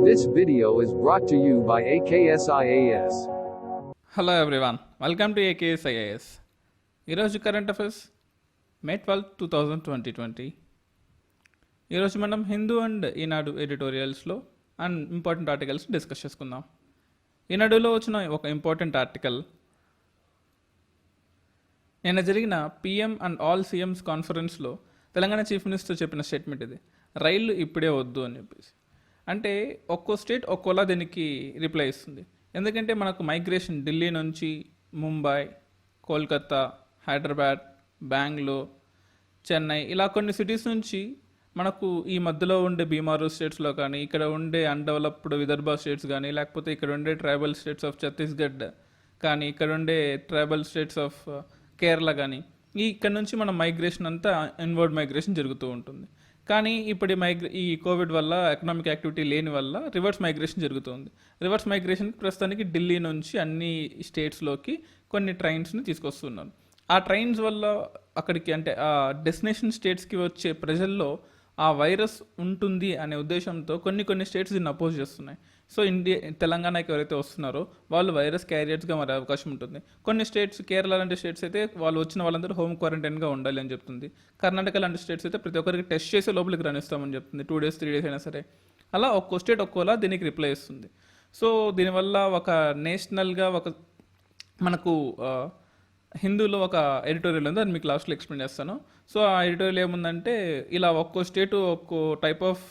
This video is brought to you by AKSIAS. Hello everyone, welcome to AKSIAS. ఈరోజు current affairs May 12, 2020. ఈరోజు మనం Hindu and Eenadu ఎడిటోరియల్స్లో and important articles discuss చేసుకుందాం. ఈనాడులో వచ్చిన ఒక ఇంపార్టెంట్ ఆర్టికల్, నిన్న జరిగిన పిఎం అండ్ ఆల్ సీఎంస్ కాన్ఫరెన్స్లో తెలంగాణ చీఫ్ మినిస్టర్ చెప్పిన స్టేట్మెంట్ ఇది. రైళ్లు ఇప్పుడే వద్దు అని చెప్పేసి. అంటే ఒక్కో స్టేట్ ఒక్కోలా దీనికి రిప్లై ఇస్తుంది. ఎందుకంటే మనకు మైగ్రేషన్ ఢిల్లీ నుంచి ముంబై, కోల్కతా, హైదరాబాద్, బెంగళూరు, చెన్నై ఇలా కొన్ని సిటీస్ నుంచి మనకు ఈ మధ్యలో ఉండే బీమారు స్టేట్స్లో కానీ, ఇక్కడ ఉండే అన్డెవలప్డ్ విదర్భ స్టేట్స్ కానీ, లేకపోతే ఇక్కడ ఉండే ట్రైబల్ స్టేట్స్ ఆఫ్ ఛత్తీస్గఢ్ కానీ, ఇక్కడ ఉండే ట్రైబల్ స్టేట్స్ ఆఫ్ కేరళ కానీ, ఇక్కడ నుంచి మన మైగ్రేషన్ అంతా ఇన్వర్డ్ మైగ్రేషన్ జరుగుతూ ఉంటుంది. కానీ ఇప్పుడు ఈ కోవిడ్ వల్ల, ఎకనామిక్ యాక్టివిటీ లేని వల్ల రివర్స్ మైగ్రేషన్ జరుగుతుంది. రివర్స్ మైగ్రేషన్కి ప్రస్తుతానికి ఢిల్లీ నుంచి అన్ని స్టేట్స్లోకి కొన్ని ట్రైన్స్ని తీసుకొస్తున్నారు. ఆ ట్రైన్స్ వల్ల అక్కడికి అంటే ఆ డెస్టినేషన్ స్టేట్స్కి వచ్చే ప్రజల్లో ఆ వైరస్ ఉంటుంది అనే ఉద్దేశంతో కొన్ని స్టేట్స్ దీన్ని అపోజ్ చేస్తున్నాయి. సో తెలంగాణకి ఎవరైతే వస్తున్నారో వాళ్ళు వైరస్ క్యారియర్స్గా మారే అవకాశం ఉంటుంది. కొన్ని స్టేట్స్, కేరళ లాంటి స్టేట్స్ అయితే వాళ్ళు వచ్చిన వాళ్ళందరూ హోమ్ క్వారంటైన్గా ఉండాలి అని చెప్తుంది. కర్ణాటక లాంటి స్టేట్స్ అయితే ప్రతి ఒక్కరికి టెస్ట్ చేసి లోపలికి రానిస్తామని చెప్తుంది. 2 days 3 days అయినా సరే. అలా ఒక్కో స్టేట్ ఒక్కోలా దీనికి రిప్లై ఇస్తుంది. సో దీనివల్ల ఒక నేషనల్గా ఒక మనకు హిందూలో ఒక ఎడిటోరియల్ ఉంది, అది మీకు లాస్ట్లో ఎక్స్ప్లెయిన్ చేస్తాను. సో ఆ ఎడిటోరియల్ ఏముందంటే, ఇలా ఒక్కో స్టేటు ఒక్కో టైప్ ఆఫ్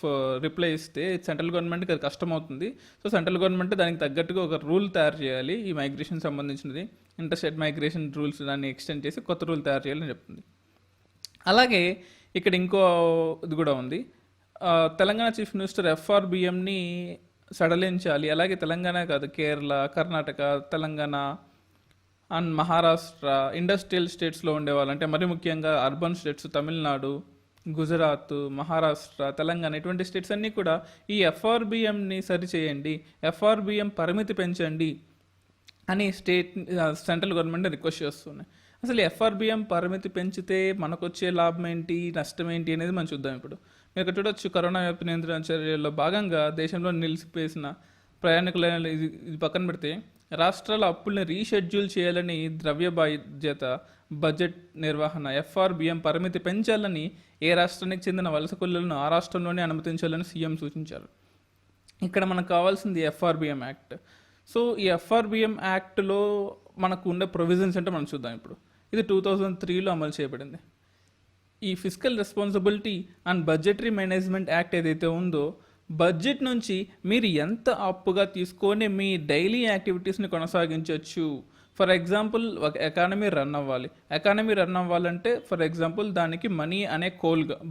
రిప్లై ఇస్తే సెంట్రల్ గవర్నమెంట్కి అది కష్టమవుతుంది. సో సెంట్రల్ గవర్నమెంట్ దానికి తగ్గట్టుగా ఒక రూల్ తయారు చేయాలి, ఈ మైగ్రేషన్ సంబంధించినది ఇంటర్ స్టేట్ మైగ్రేషన్ రూల్స్ దాన్ని ఎక్స్టెండ్ చేసి కొత్త రూల్ తయారు చేయాలని చెప్తుంది. అలాగే ఇక్కడ ఇంకో ఇది కూడా ఉంది. తెలంగాణ చీఫ్ మినిస్టర్ ఎఫ్ఆర్బిఎంని సడలించాలి. అలాగే తెలంగాణ కాదు, కేరళ, కర్ణాటక, తెలంగాణ అండ్ మహారాష్ట్ర ఇండస్ట్రియల్ స్టేట్స్లో ఉండేవాళ్ళు, అంటే మరీ ముఖ్యంగా అర్బన్ స్టేట్స్ తమిళనాడు, గుజరాత్, మహారాష్ట్ర, తెలంగాణ ఇటువంటి స్టేట్స్ అన్నీ కూడా ఈ ఎఫ్ఆర్బిఎంని సరిచేయండి, ఎఫ్ఆర్బిఎం పరిమితి పెంచండి అని సెంట్రల్ గవర్నమెంట్ రిక్వెస్ట్ చేస్తున్నాయి. అసలు ఎఫ్ఆర్బిఎం పరిమితి పెంచితే మనకు వచ్చే లాభం ఏంటి, నష్టం ఏంటి అనేది మనం చూద్దాం. ఇప్పుడు మీరు ఇక్కడ చూడొచ్చు, కరోనా వ్యాప్తి నియంత్రణ చర్యల్లో భాగంగా దేశంలో నిలిచిపోసిన ప్రయాణికుల ఇది పక్కన పెడితే రాష్ట్రాల అప్పుల్ని రీషెడ్యూల్ చేయాలని, ద్రవ్య బాధ్యత, బడ్జెట్ నిర్వహణ, ఎఫ్ఆర్బిఎం పరిమితి పెంచాలని, ఏ రాష్ట్రానికి చెందిన వలస కూలీలను ఆ రాష్ట్రంలోనే అనుమతించాలని సీఎం సూచించారు. ఇక్కడ మనకు కావాల్సింది ఎఫ్ఆర్బిఎం యాక్ట్. సో ఈ ఎఫ్ఆర్బిఎం యాక్ట్లో మనకు ఉండే ప్రొవిజన్స్ అంటే మనం చూద్దాం. ఇప్పుడు ఇది 2003లో అమలు చేయబడింది. ఈ physical responsibility and budgetary management act ఏదైతే ఉందో, బడ్జెట్ నుంచి మీరు ఎంత అప్పుగా తీసుకొని మీ డైలీ యాక్టివిటీస్ని కొనసాగించవచ్చు. ఫర్ ఎగ్జాంపుల్, ఒక ఎకానమీ రన్ అవ్వాలంటే ఫర్ ఎగ్జాంపుల్ దానికి మనీ అనే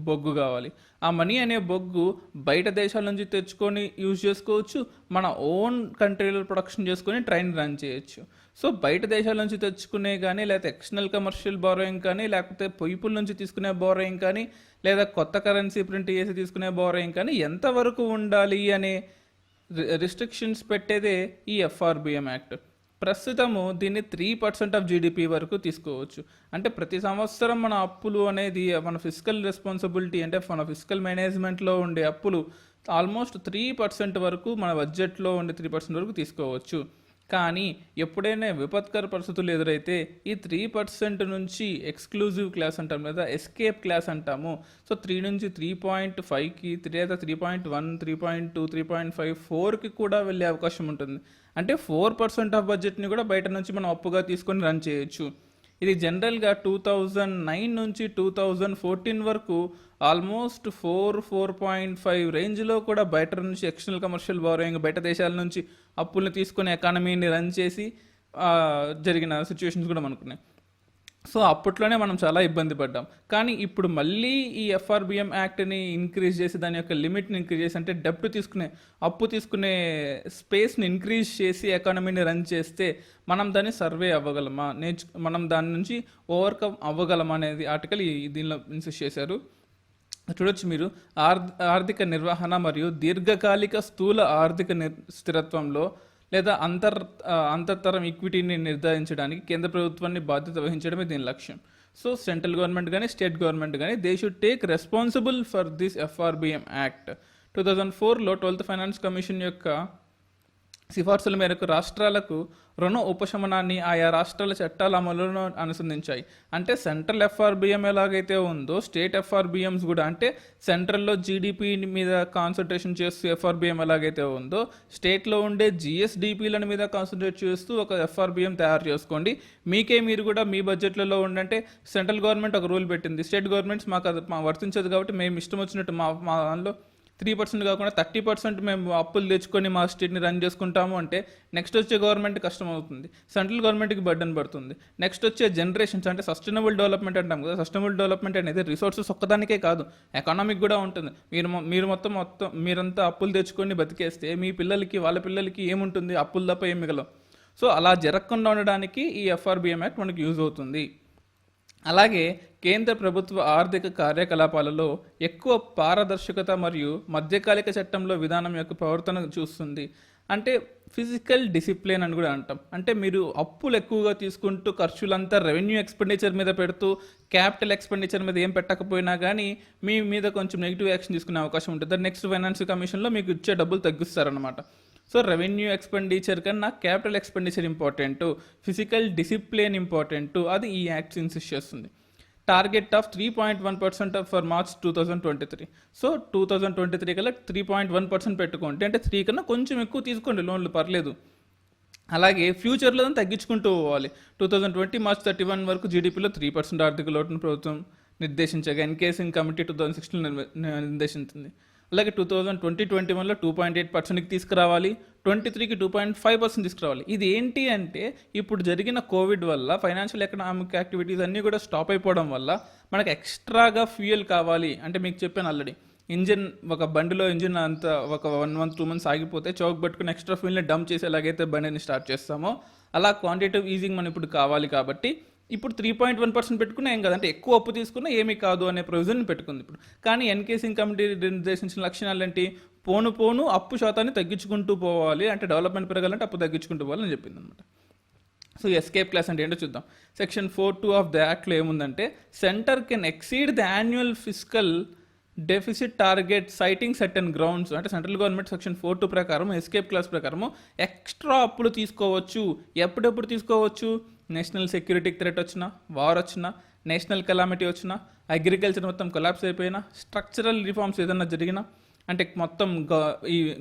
బొగ్గు కావాలి. ఆ మనీ అనే బొగ్గు బయట దేశాల నుంచి తెచ్చుకొని యూజ్ చేసుకోవచ్చు, మన ఓన్ కంట్రీలో ప్రొడక్షన్ చేసుకొని ట్రైన్ రన్ చేయొచ్చు. సో బయట దేశాల నుంచి తెచ్చుకునే కానీ, లేకపోతే ఎక్స్టర్నల్ కమర్షియల్ బారోయింగ్ కానీ, లేకపోతే పీపుల్ నుంచి తీసుకునే బారోయింగ్ కానీ, లేదా కొత్త కరెన్సీ ప్రింట్ చేసి తీసుకునే బారోయింగ్ కానీ ఎంతవరకు ఉండాలి అనే రిస్ట్రిక్షన్స్ పెట్టేదే ఈ ఎఫ్ఆర్బిఎం యాక్ట్. ప్రస్తుతము దీన్ని 3% ఆఫ్ జీడిపి వరకు తీసుకోవచ్చు. అంటే ప్రతి సంవత్సరం మన అప్పులు అనేది, మన ఫిజికల్ రెస్పాన్సిబిలిటీ అంటే మన ఫిజికల్ మేనేజ్మెంట్లో ఉండే అప్పులు ఆల్మోస్ట్ 3% వరకు, మన బడ్జెట్లో ఉండే 3% వరకు తీసుకోవచ్చు. కానీ ఎప్పుడైనా విపత్కర పరిస్థితులు ఎదురైతే ఈ 3% నుంచి ఎక్స్క్లూజివ్ క్లాస్ అంటాం, లేదా ఎస్కేప్ క్లాస్ అంటాము. సో 3 నుంచి 3.5కి, లేదా 3.1, 3.2, 3.5, 4కి కూడా వెళ్ళే అవకాశం ఉంటుంది. అంటే 4% ఆఫ్ బడ్జెట్ని కూడా బయట నుంచి మనం అప్పుగా తీసుకొని రన్ చేయొచ్చు. ఇది జనరల్గా 2009 నుంచి 2014 వరకు ఆల్మోస్ట్ 4.5 రేంజ్లో కూడా బయట నుంచి ఎక్స్టర్నల్ కమర్షియల్ బారోయింగ్, బయట దేశాల నుంచి అప్పుల్ని తీసుకుని ఎకానమీని రన్ చేసి జరిగిన సిచ్యువేషన్స్ కూడా మనకున్నాయి. సో అప్పట్లోనే మనం చాలా ఇబ్బంది పడ్డాం. కానీ ఇప్పుడు మళ్ళీ ఈ ఎఫ్ఆర్బిఎం యాక్ట్ని ఇంక్రీజ్ చేసి, దాని యొక్క లిమిట్ని ఇంక్రీజ్ చేసి, అంటే అప్పు తీసుకునే స్పేస్ని ఇంక్రీజ్ చేసి ఎకానమీని రన్ చేస్తే మనం దాన్ని సర్వే అవ్వగలమా, మనం దాని నుంచి ఓవర్కమ్ అవ్వగలమా అనేది ఆర్టికల్ దీనిలో ఇన్సిస్ట్ చేశారు. చూడొచ్చు మీరు, ఆర్థిక నిర్వహణ మరియు దీర్ఘకాలిక స్థూల ఆర్థిక స్థిరత్వంలో లేదా అంతర్తరం ఈక్విటీని నిర్ధారించడానికి కేంద్ర ప్రభుత్వాన్ని బాధ్యత వహించడమే దీని లక్ష్యం. సో సెంట్రల్ గవర్నమెంట్ కానీ, స్టేట్ గవర్నమెంట్ కానీ, they should take responsible for this FRBM act 2004లో 12th ఫైనాన్స్ కమిషన్ యొక్క సిఫార్సుల మేరకు రాష్ట్రాలకు రుణ ఉపశమనాన్ని ఆయా రాష్ట్రాల చట్టాల అమలును అనుసంధించాయి. అంటే సెంట్రల్ ఎఫ్ఆర్బిఎం ఎలాగైతే ఉందో స్టేట్ ఎఫ్ఆర్బిఎంస్ కూడా, అంటే సెంట్రల్లో జీడిపి మీద కాన్సన్ట్రేషన్ చేస్తూ ఎఫ్ఆర్బిఎం ఎలాగైతే ఉందో స్టేట్లో ఉండే జిఎస్డిపిల మీద కాన్సన్ట్రేట్ చేస్తూ ఒక ఎఫ్ఆర్బిఎం తయారు చేసుకోండి. మీరు కూడా మీ బడ్జెట్లలో ఉండంటే సెంట్రల్ గవర్నమెంట్ ఒక రూల్ పెట్టింది, స్టేట్ గవర్నమెంట్స్ మాకు అది వర్తించదు కాబట్టి మేము ఇష్టం వచ్చినట్టు మా దానిలో 3% కాకుండా 30% మేము అప్పులు తెచ్చుకొని మా స్టేట్ని రన్ చేసుకుంటాము అంటే నెక్స్ట్ వచ్చే గవర్నమెంట్ కష్టం అవుతుంది, సెంట్రల్ గవర్నమెంట్కి బర్డన్ పడుతుంది. నెక్స్ట్ వచ్చే జనరేషన్స్, అంటే సస్టైనబుల్ డెవలప్మెంట్ అంటాం కదా, సస్టైనబుల్ డెవలప్మెంట్ అనేది రిసోర్సెస్ ఒక్కదానికే కాదు, ఎకానమిక్ కూడా ఉంటుంది. మీరు మొత్తం మీరంతా అప్పులు తెచ్చుకొని బతికేస్తే మీ పిల్లలకి వాళ్ళ పిల్లలకి ఏముంటుంది, అప్పులు తప్ప ఏం మిగలవు. సో అలా జరగకుండా ఉండడానికి ఈ ఎఫ్ఆర్బిఎం యాక్ట్ మనకు యూజ్ అవుతుంది. అలాగే కేంద్ర ప్రభుత్వ ఆర్థిక కార్యకలాపాలలో ఎక్కువ పారదర్శకత మరియు మధ్యకాలిక చట్టంలో విధానం యొక్క ప్రవర్తన చూస్తుంది. అంటే ఫిజికల్ డిసిప్లిన్ అని కూడా అంటాం. అంటే మీరు అప్పులు ఎక్కువగా తీసుకుంటూ ఖర్చులంతా రెవెన్యూ ఎక్స్పెండిచర్ మీద పెడుతూ క్యాపిటల్ ఎక్స్పెండిచర్ మీద ఏం పెట్టకపోయినా కానీ మీ మీద కొంచెం నెగిటివ్ యాక్షన్ తీసుకునే అవకాశం ఉంటుంది. నెక్స్ట్ ఫైనాన్స్ కమిషన్లో మీకు ఇచ్చే డబ్బులు తగ్గిస్తారనమాట. సో రెవెన్యూ ఎక్స్పెండిచర్ కన్నా capital expenditure important, physical discipline important, అది ఈ యాక్ట్ ఇన్సిస్ట్ చేస్తుంది. Target of 3.1% for March 2023. So 2023 కల్లా 3.1% పెట్టుకోండి, అంటే 3 కన్నా కొంచెం ఎక్కువ తీసుకోండి లోన్లు, పర్లేదు. అలాగే ఫ్యూచర్లో తగ్గించుకుంటూ పోవాలి. 2020 మార్చ్ 31 వరకు జీడిపిలో 3% ఆర్థిక లోటును ప్రభుత్వం నిర్దేశించగా ఎన్కేసింగ్ కమిటీ 2016 నిర్దేశించింది. అలాగే 2020-21లో 2.8%కి తీసుకురావాలి, 23కి 2.5% తీసుకురావాలి. ఇది ఏంటి అంటే ఇప్పుడు జరిగిన కోవిడ్ వల్ల ఫైనాన్షియల్ ఎకనామిక్ యాక్టివిటీస్ అన్నీ కూడా స్టాప్ అయిపోవడం వల్ల మనకు ఎక్స్ట్రాగా ఫ్యూయల్ కావాలి. అంటే మీకు చెప్పాను ఆల్రెడీ, ఒక బండిలో ఇంజిన్ అంతా ఒక 1 month 2 months ఆగిపోతే చౌక్ పట్టుకుని ఎక్స్ట్రా ఫ్యూయల్ని డంప్ చేసి ఎలాగైతే బండిని స్టార్ట్ చేస్తామో అలా క్వాంటిటేటివ్ ఈజింగ్ మనం ఇప్పుడు కావాలి. కాబట్టి ఇప్పుడు 3.1% పెట్టుకున్నా ఏం కాదు, అంటే ఎక్కువ అప్పు తీసుకున్నా ఏమీ కాదు అనే ప్రొవిజన్ పెట్టుకుంది ఇప్పుడు. కానీ ఎన్కేసింగ్ కమిటీ నిర్దేశించిన లక్షణాలు ఏంటి, పోను అప్పు శాతాన్ని తగ్గించుకుంటూ పోవాలి, అంటే డెవలప్మెంట్ పెరగాలంటే అప్పు తగ్గించుకుంటూ పోవాలని చెప్పింది అనమాట. సో ఎస్కేప్ క్లాస్ అంటే ఏంటో చూద్దాం. సెక్షన్ 4(2) ఆఫ్ ద యాక్ట్లో ఏముందంటే centre can exceed the annual fiscal deficit target citing certain grounds. అంటే సెంట్రల్ గవర్నమెంట్ సెక్షన్ 4(2) ప్రకారం ఎస్కేప్ క్లాస్ ప్రకారం ఎక్స్ట్రా అప్పులు తీసుకోవచ్చు. ఎప్పుడెప్పుడు తీసుకోవచ్చు, నేషనల్ సెక్యూరిటీ థ్రెట్ వచ్చినా, వార్ వచ్చినా, నేషనల్ కెలామిటీ వచ్చినా, అగ్రికల్చర్ మొత్తం కొలాప్స్ అయిపోయినా, స్ట్రక్చరల్ రిఫార్మ్స్ ఏదైనా జరిగినా, అంటే మొత్తం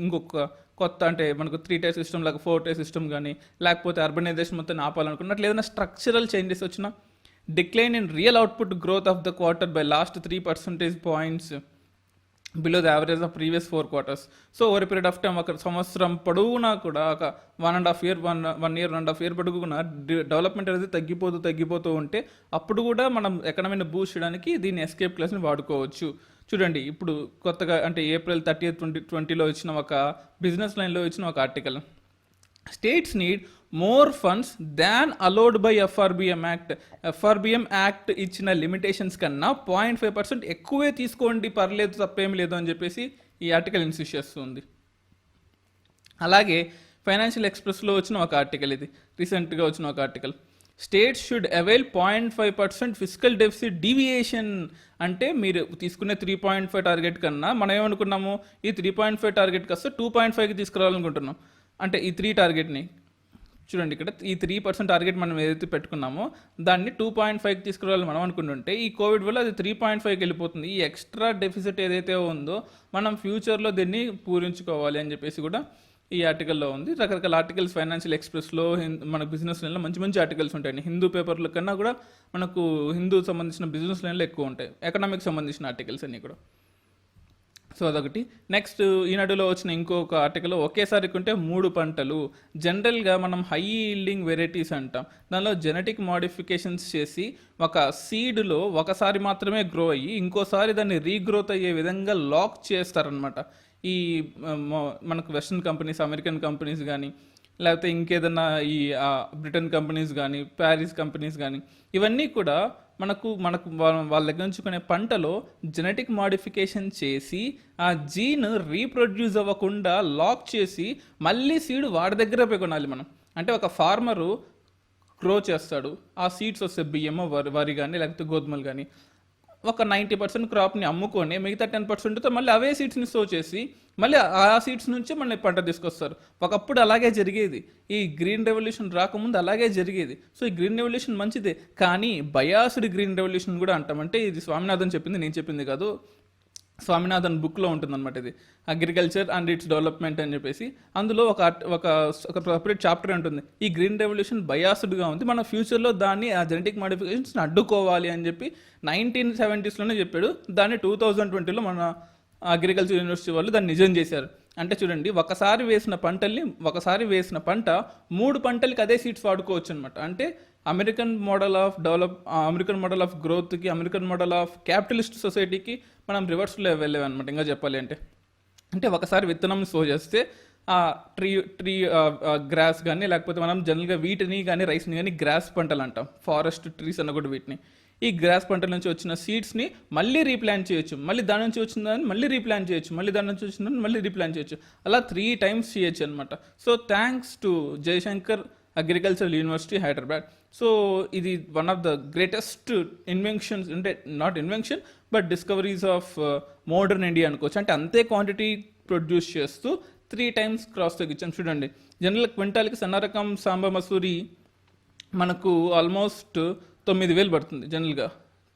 ఇంకొక కొత్త అంటే మనకు 3-tier సిస్టమ్ లాగా 4-tier సిస్టమ్ కానీ, లేకపోతే అర్బనైజేషన్ మొత్తం ఆపాలనుకున్నట్లు ఏదైనా స్ట్రక్చరల్ చేంజెస్ వచ్చినా, decline in real output growth of the quarter by last 3 percentage points below the average of previous 4 quarters. So over period of time ఒక సంవత్సరం పొడవునా కూడా ఒక 1.5 year 1 year 1.5 year పొడుగునా డెవలప్మెంట్ అనేది తగ్గిపోతూ ఉంటే అప్పుడు కూడా మనం ఎకనామీని బూస్ట్ చేయడానికి దీన్ని ఎస్కేప్ క్లాస్ని వాడుకోవచ్చు. చూడండి, ఇప్పుడు కొత్తగా అంటే April 30th 2020లో ఇచ్చిన ఒక బిజినెస్ లైన్లో ఇచ్చిన ఒక article, states need more funds than allowed by FRBM act. FRBM act ఇచ్చిన లిమిటేషన్స్ కన్నా 0.5% ఎక్కువే తీసుకోండి, పర్లేదు, తప్పేం లేదు అని చెప్పేసి ఈ ఆర్టికల్ ఇన్సిస్ట్ చేస్తుంది. అలాగే ఫైనాన్షియల్ ఎక్స్ప్రెస్లో వచ్చిన ఒక ఆర్టికల్, ఇది రీసెంట్గా వచ్చిన ఒక article, states should avail 0.5% physical deficit deviation. అంటే మీరు తీసుకునే 3.5 టార్గెట్ కన్నా మనం ఏమనుకున్నాము, ఈ 3.5 టార్గెట్ కాస్త 2.5కి తీసుకురావాలనుకుంటున్నాం. అంటే ఈ 3 టార్గెట్ని చూడండి, ఇక్కడ ఈ 3% టార్గెట్ మనం ఏదైతే పెట్టుకున్నామో దాన్ని 2.5కి తీసుకురావాలని మనం అనుకుంటుంటే ఈ కోవిడ్ వల్ల అది 3.5కి వెళ్ళిపోతుంది. ఈ ఎక్స్ట్రా డెఫిసిట్ ఏదైతే ఉందో మనం ఫ్యూచర్లో దీన్ని పూరించుకోవాలి అని చెప్పేసి కూడా ఈ ఆర్టికల్లో ఉంది. రకరకాల ఆర్టికల్స్ ఫైనాన్షియల్ ఎక్స్ప్రెస్లో, మన బిజినెస్ లైన్లో మంచి ఆర్టికల్స్ ఉంటాయి. హిందూ పేపర్ల కన్నా కూడా మనకు హిందూ సంబంధించిన బిజినెస్ లైన్లో ఎక్కువ ఉంటాయి, ఎకనామిక్ సంబంధించిన ఆర్టికల్స్ అన్నీ కూడా. సో అదొకటి. నెక్స్ట్ ఈనాడులో వచ్చిన ఇంకొక ఆర్టికల్, ఒకేసారి కొంటే 3 పంటలు. జనరల్గా మనం హై ఈల్డింగ్ వెరైటీస్ అంటాం, దానిలో జెనెటిక్ మోడిఫికేషన్స్ చేసి ఒక సీడ్లో ఒకసారి మాత్రమే గ్రో అయ్యి ఇంకోసారి దాన్ని రీగ్రోత్ అయ్యే విధంగా లాక్ చేస్తారనమాట. ఈ మనకు వెస్ట్రన్ కంపెనీస్, అమెరికన్ కంపెనీస్ కానీ, లేకపోతే ఇంకేదన్నా ఈ బ్రిటన్ కంపెనీస్ కానీ, ప్యారిస్ కంపెనీస్ కానీ, ఇవన్నీ కూడా మనకు వాళ్ళ దగ్గర నుంచి కొనే పంటలో జెనెటిక్ మోడిఫికేషన్ చేసి ఆ జీన్ రీప్రొడ్యూస్ అవ్వకుండా లాక్ చేసి మళ్ళీ సీడ్ వాడి దగ్గర కొనాలి మనం. అంటే ఒక ఒక 90% క్రాప్ని అమ్ముకొని మిగతా 10%తో మళ్ళీ అవే సీడ్స్ని స్టోర్ చేసి మళ్ళీ ఆ సీడ్స్ నుంచి మళ్ళీ పంట తీసుకొస్తారు. ఒకప్పుడు అలాగే జరిగేది. ఈ గ్రీన్ రెవల్యూషన్ రాకముందు అలాగే జరిగేది. సో ఈ గ్రీన్ రెవల్యూషన్ మంచిదే, కానీ బయాస్డ్ గ్రీన్ రెవల్యూషన్ కూడా అంటాం. అంటే ఇది స్వామినాథన్ చెప్పింది, నేను చెప్పింది కాదు. స్వామినాథన్ బుక్లో ఉంటుందన్నమాట ఇది, అగ్రికల్చర్ అండ్ ఇట్స్ డెవలప్మెంట్ అని చెప్పేసి. అందులో ఒక సపరేట్ చాప్టర్ ఉంటుంది. ఈ గ్రీన్ రెవల్యూషన్ బయాస్డ్గా ఉంది, మన ఫ్యూచర్లో దాన్ని ఆ జెనెటిక్ మాడిఫికేషన్స్ని అడ్డుకోవాలి అని చెప్పి 1970s చెప్పాడు. దాన్ని 2020లో మన అగ్రికల్చర్ యూనివర్సిటీ వాళ్ళు దాన్ని నిజం చేశారు. అంటే చూడండి, ఒకసారి వేసిన పంట 3 పంటలకి అదే సీడ్స్ వాడుకోవచ్చు అనమాట. అంటే అమెరికన్ మోడల్ ఆఫ్ గ్రోత్కి, అమెరికన్ మోడల్ ఆఫ్ క్యాపిటలిస్ట్ సొసైటీకి మనం రివర్స్లో వెళ్ళామన్నమాట. ఇంకా చెప్పాలి అంటే ఒకసారి విత్తనం సో చేస్తే ఆ ట్రీ గ్రాస్ కానీ, లేకపోతే మనం జనరల్గా వీటిని కానీ రైస్ని కానీ గ్రాస్ పంటలు అంటాం, ఫారెస్ట్ ట్రీస్ అన్న కూడా వీటిని. ఈ గ్రాస్ పంటల నుంచి వచ్చిన సీడ్స్ని మళ్ళీ రీప్లాంట్ చేయొచ్చు, మళ్ళీ దాని నుంచి వచ్చిన దాన్ని మళ్ళీ రీప్లాంట్ చేయొచ్చు, మళ్ళీ దాని నుంచి వచ్చిన దాన్ని మళ్ళీ రీప్లాంట్ చేయొచ్చు, అలా 3 times చేయొచ్చు అనమాట. So thanks to Jayashankar agricultural university Hyderabad. So ఇది one of the greatest inventions, అంటే not invention but discoveries of modern India అనుకోవచ్చు. అంటే అంతే క్వాంటిటీ ప్రొడ్యూస్ చేస్తూ 3 times క్రాస్ తగ్గించాం. చూడండి, జనరల్ క్వింటాల్కి సన్న రకం సాంబా మసూరి మనకు ఆల్మోస్ట్ 9,000 పడుతుంది. జనరల్గా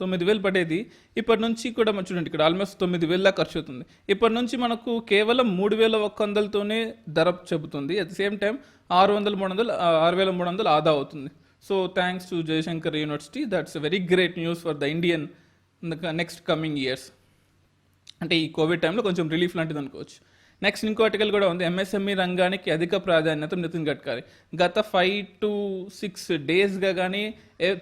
9,000 పడేది ఇప్పటి నుంచి కూడా మనం చూడండి, ఇక్కడ ఆల్మోస్ట్ 9,000 దాకా ఖర్చు అవుతుంది. ఇప్పటి నుంచి మనకు కేవలం 3,100తోనే ధర చెబుతుంది. అట్ ది సేమ్ టైం 6,300 ఆదా అవుతుంది. So thanks to Jayashankar university, that's very great news for the Indian next coming years. అంటే ఈ కోవిడ్ టైంలో కొంచెం రిలీఫ్ లాంటిది అనుకోవచ్చు. నెక్స్ట్ ఇంకో ఆర్టికల్ కూడా ఉంది, ఎంఎస్ఎంఈ రంగానికి అధిక ప్రాధాన్యత నితిన్ గడ్కరీ. గత 5 to 6 daysగా కానీ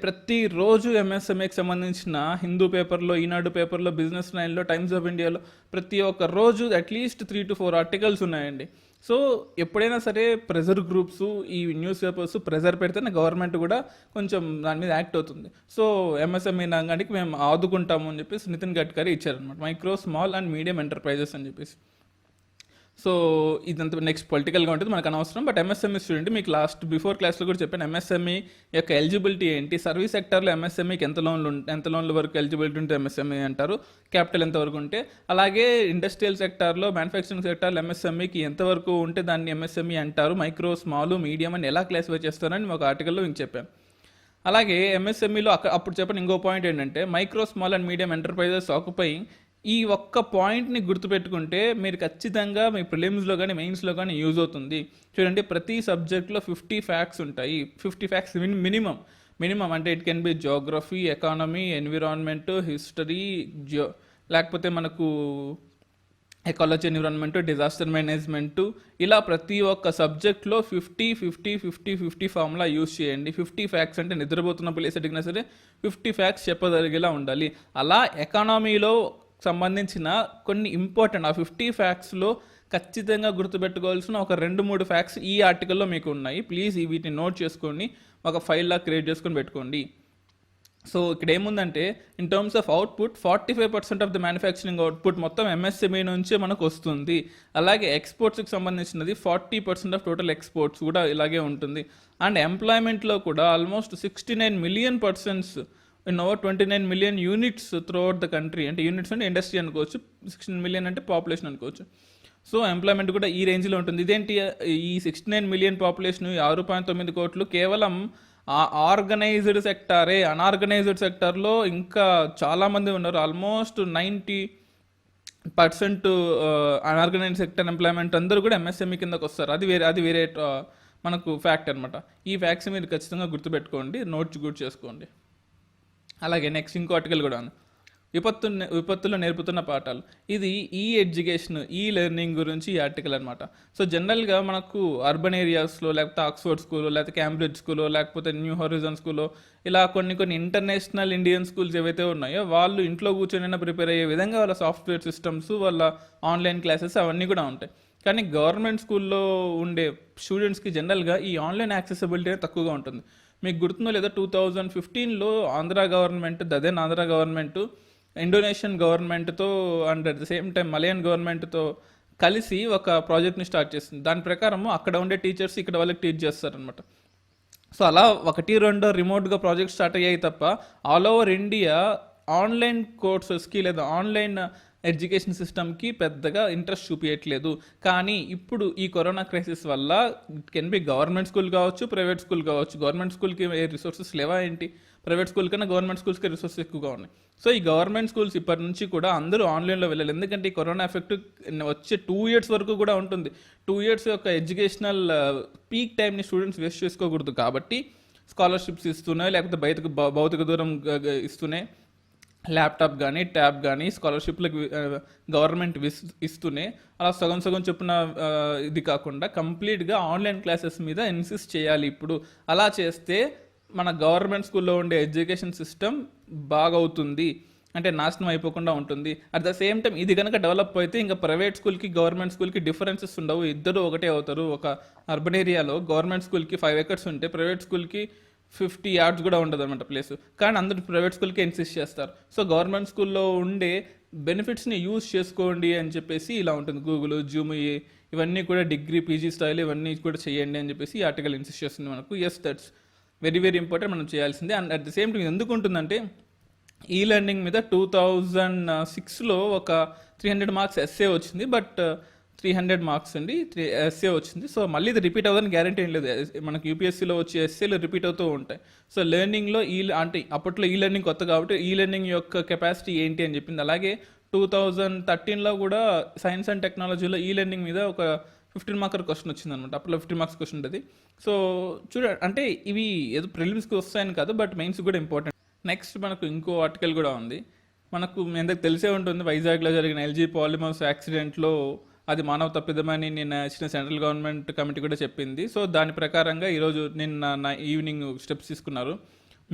ప్రతిరోజు ఎంఎస్ఎంఈకి సంబంధించిన హిందూ పేపర్లో, ఈనాడు పేపర్లో, బిజినెస్ లైన్లో, టైమ్స్ ఆఫ్ ఇండియాలో ప్రతి ఒక్క రోజు అట్లీస్ట్ 3 to 4 articles ఉన్నాయండి. సో ఎప్పుడైనా సరే ప్రెజర్ గ్రూప్స్, ఈ న్యూస్ పేపర్స్ ప్రెజర్ పెడితేనే గవర్నమెంట్ కూడా కొంచెం దాని మీద యాక్ట్ అవుతుంది. సో ఎంఎస్ఎంఈ రంగానికి మేము ఆదుకుంటాము అని చెప్పేసి నితిన్ గడ్కరీ ఇచ్చారనమాట, micro small and medium enterprises అని చెప్పేసి. సో ఇదంతా నెక్స్ట్ పొలిటికల్గా ఉంటుంది, మనకు అనవసరం. బట్ ఎంఎస్ఎంఈ స్టూడెంట్, మీకు బిఫోర్ క్లాస్లో కూడా చెప్పాను, ఎంఎస్ఎంఈ యొక్క ఎలిజిబిలిటీ ఏంటి, సర్వీస్ సెక్టర్లో ఎంఎస్ఎంఈకి ఎంత లోన్ల వరకు ఎలిజిబిలిటీ ఉంటే ఎంఎస్ఎంఈ అంటారు, క్యాపిటల్ ఎంతవరకు ఉంటే. అలాగే ఇండస్ట్రియల్ సెక్టార్లో, మ్యానుఫ్యాక్చరింగ్ సెక్టార్లో ఎంఎస్ఎంఈకి ఎంతవరకు ఉంటే దాన్ని ఎంఎస్ఎంఈ అంటారు, మైక్రో స్మాల్ మీడియం అని ఎలా క్లాసిఫై చేస్తారని ఒక ఆర్టికల్లో మీకు చెప్పాను. అలాగే ఎంఎస్ఎంఈలో అప్పుడు చెప్పిన ఇంకో పాయింట్ ఏంటంటే, micro small and medium enterprises occupying. ఈ ఒక్క పాయింట్ని గుర్తుపెట్టుకుంటే మీరు ఖచ్చితంగా మీ ప్రిలిమ్స్లో కానీ మెయిన్స్లో కానీ యూజ్ అవుతుంది. చూడండి, ప్రతి సబ్జెక్ట్లో 50 facts ఉంటాయి. 50 facts మినిమం. అంటే it can be Geography, economy, environment, history, లేకపోతే మనకు ఎకాలజీ, ఎన్విరాన్మెంట్, డిజాస్టర్ మేనేజ్మెంట్, ఇలా ప్రతి ఒక్క సబ్జెక్ట్లో 50 ఫార్ములా యూజ్ చేయండి. 50 facts అంటే నిద్రపోతున్న ప్లేస్ అడిగినా సరే 50 facts చెప్పగలిగేలా ఉండాలి. అలా ఎకానమీలో సంబంధించిన కొన్ని ఇంపార్టెంట్, ఆ 50 factsలో ఖచ్చితంగా గుర్తుపెట్టుకోవాల్సిన ఒక 2-3 facts ఈ ఆర్టికల్లో మీకు ఉన్నాయి. ప్లీజ్ వీటిని నోట్ చేసుకొని ఒక ఫైల్లా క్రియేట్ చేసుకొని పెట్టుకోండి. సో ఇక్కడ ఏముందంటే, in terms of output 45% of the manufacturing output మొత్తం ఎంఎస్ఎంఈ నుంచే మనకు వస్తుంది. అలాగే ఎక్స్పోర్ట్స్కి సంబంధించినది 40% ఆఫ్ టోటల్ ఎక్స్పోర్ట్స్ కూడా ఇలాగే ఉంటుంది. అండ్ ఎంప్లాయ్మెంట్లో కూడా almost 69 million persons in over 29 million units through out the country. అంటే యూనిట్స్ అంటే ఇండస్ట్రీ అనుకోవచ్చు, 16 million అంటే పాపులేషన్ అనుకోవచ్చు. సో ఎంప్లాయ్మెంట్ కూడా ఈ రేంజ్లో ఉంటుంది. ఇదేంటి, ఈ 69 million పాపులేషన్ 6.9 కోట్లు కేవలం ఆర్గనైజ్డ్ సెక్టారే. అన్ఆర్గనైజ్డ్ సెక్టార్లో ఇంకా చాలామంది ఉన్నారు. ఆల్మోస్ట్ 90% అన్ఆర్గనైజ్డ్ సెక్టర్ ఎంప్లాయ్మెంట్ అందరూ కూడా ఎంఎస్ఎంఈ కిందకు వస్తారు. అది వేరే మనకు ఫ్యాక్ట్ అనమాట. ఈ ఫ్యాక్ట్స్ మీరు ఖచ్చితంగా గుర్తుపెట్టుకోండి, నోట్స్ గుర్తు చేసుకోండి. అలాగే నెక్స్ట్ ఇంకో ఆర్టికల్ కూడా ఉంది, విపత్తుల్లో నేర్పుతున్న పాఠాలు. ఇది ఈ ఎడ్యుకేషన్, ఈ లెర్నింగ్ గురించి ఈ ఆర్టికల్ అనమాట. సో జనరల్గా మనకు అర్బన్ ఏరియాస్లో, లేకపోతే ఆక్స్ఫర్డ్ స్కూల్లో, లేకపోతే క్యాంబ్రిడ్జ్ స్కూల్లో, లేకపోతే న్యూ హొరైజన్ స్కూల్లో, ఇలా కొన్ని ఇంటర్నేషనల్ ఇండియన్ స్కూల్స్ ఏవైతే ఉన్నాయో వాళ్ళు ఇంట్లో కూర్చొని ప్రిపేర్ అయ్యే విధంగా వాళ్ళ సాఫ్ట్వేర్ సిస్టమ్స్, వాళ్ళ ఆన్లైన్ క్లాసెస్ అవన్నీ కూడా ఉంటాయి. కానీ గవర్నమెంట్ స్కూల్లో ఉండే స్టూడెంట్స్కి జనరల్గా ఈ ఆన్లైన్ యాక్సెసిబిలిటీ తక్కువగా ఉంటుంది. మీకు గుర్తుందో లేదా, 2015లో ఆంధ్ర గవర్నమెంట్ ఇండోనేషియన్ గవర్నమెంట్తో and at the same time Malayan గవర్నమెంట్తో కలిసి ఒక ప్రాజెక్ట్ని స్టార్ట్ చేస్తుంది. దాని ప్రకారం అక్కడ ఉండే టీచర్స్ ఇక్కడ వాళ్ళకి టీచ్ చేస్తారనమాట. సో అలా 1-2 రిమోట్గా ప్రాజెక్ట్ స్టార్ట్ అయ్యాయి తప్ప ఆల్ ఓవర్ ఇండియా ఆన్లైన్ కోర్సెస్కి లేదా ఆన్లైన్ ఎడ్యుకేషన్ సిస్టమ్కి పెద్దగా ఇంట్రెస్ట్ చూపించట్లేదు. కానీ ఇప్పుడు ఈ కరోనా క్రైసిస్ వల్ల it can be government school కావచ్చు, ప్రైవేట్ స్కూల్ కావచ్చు. గవర్నమెంట్ స్కూల్కి రిసోర్సెస్ లేవా ఏంటి? ప్రైవేట్ స్కూల్ కన్నా గవర్నమెంట్ స్కూల్స్కి రిసోర్సెస్ ఎక్కువగా ఉన్నాయి. సో ఈ గవర్నమెంట్ స్కూల్స్ ఇప్పటి నుంచి కూడా అందరూ ఆన్లైన్లో వెళ్ళాలి. ఎందుకంటే ఈ కరోనా ఎఫెక్ట్ వచ్చే 2 years వరకు కూడా ఉంటుంది. 2 years యొక్క ఎడ్యుకేషనల్ పీక్ టైంని స్టూడెంట్స్ వేస్ట్ చేసుకోకూడదు. కాబట్టి స్కాలర్షిప్స్ ఇస్తున్నాయి, లేకపోతే భౌతిక దూరం ఇస్తున్నాయి, ల్యాప్టాప్ కానీ ట్యాబ్ కానీ స్కాలర్షిప్లకు గవర్నమెంట్ ఇస్తూనే అలా సగం సగం చొప్పున ఇది కాకుండా కంప్లీట్గా ఆన్లైన్ క్లాసెస్ మీద ఇన్సిస్ట్ చేయాలి. ఇప్పుడు అలా చేస్తే మన గవర్నమెంట్ స్కూల్లో ఉండే ఎడ్యుకేషన్ సిస్టమ్ బాగవుతుంది, అంటే నాశనం అయిపోకుండా ఉంటుంది. అట్ ద సేమ్ టైం ఇది కనుక డెవలప్ అయితే ఇంకా ప్రైవేట్ స్కూల్కి గవర్నమెంట్ స్కూల్కి డిఫరెన్సెస్ ఉండవు, ఇద్దరు ఒకటే అవుతారు. ఒక అర్బన్ ఏరియాలో గవర్నమెంట్ స్కూల్కి 5 acres ఉంటే ప్రైవేట్ స్కూల్కి 50 yards కూడా ఉండదు అనమాట ప్లేస్. కానీ అందరూ ప్రైవేట్ స్కూల్కి ఇన్సిస్ట్ చేస్తారు. సో గవర్నమెంట్ స్కూల్లో ఉండే బెనిఫిట్స్ని యూజ్ చేసుకోండి అని చెప్పేసి ఇలా ఉంటుంది. గూగుల్, జూమ్ ఇవన్నీ కూడా డిగ్రీ, పీజీ స్థాయిలో ఇవన్నీ కూడా చేయండి అని చెప్పేసి ఈ ఆర్టికల్ ఇన్సిస్ట్ చేస్తుంది మనకు. Yes, that's very very important, మనం చేయాల్సిందే. And at the same time ఎందుకు ఉంటుందంటే ఈ లెర్నింగ్ మీద 2006లో ఒక 300 marks ఎస్సే వచ్చింది. బట్ 300 marks అండి ఎస్సే వచ్చింది. సో మళ్ళీ ఇది రిపీట్ అవ్వదని గ్యారంటీ ఏం లేదు. మనకు యూపీఎస్సీలో వచ్చే ఎస్సేలు రిపీట్ అవుతూ ఉంటాయి. సో లెర్నింగ్లో అంటే అప్పట్లో ఈ లెర్నింగ్ కొత్త కాబట్టి ఈ లెర్నింగ్ యొక్క కెపాసిటీ ఏంటి అని చెప్పింది. అలాగే 2013లో కూడా సైన్స్ అండ్ టెక్నాలజీలో ఈ లెర్నింగ్ మీద ఒక 15 mark క్వశ్చన్ వచ్చింది అనమాట. అప్పుడు 15 marks క్వశ్చన్ ఉంటుంది. సో అంటే ఇవి ఏదో ప్రిలిమ్స్కి వస్తాయని కాదు, బట్ మెయిన్స్ కూడా ఇంపార్టెంట్. నెక్స్ట్ మనకు ఇంకో ఆర్టికల్ కూడా ఉంది. మనకు మీ అందరికి తెలిసే ఉంటుంది, వైజాగ్లో జరిగిన ఎల్జీ పాలిమర్స్ యాక్సిడెంట్లో అది మానవ తప్పిదమని నిన్న ఇచ్చిన సెంట్రల్ గవర్నమెంట్ కమిటీ కూడా చెప్పింది. సో దాని ప్రకారంగా ఈరోజు నిన్న ఈవినింగ్ స్టెప్స్ తీసుకున్నారు.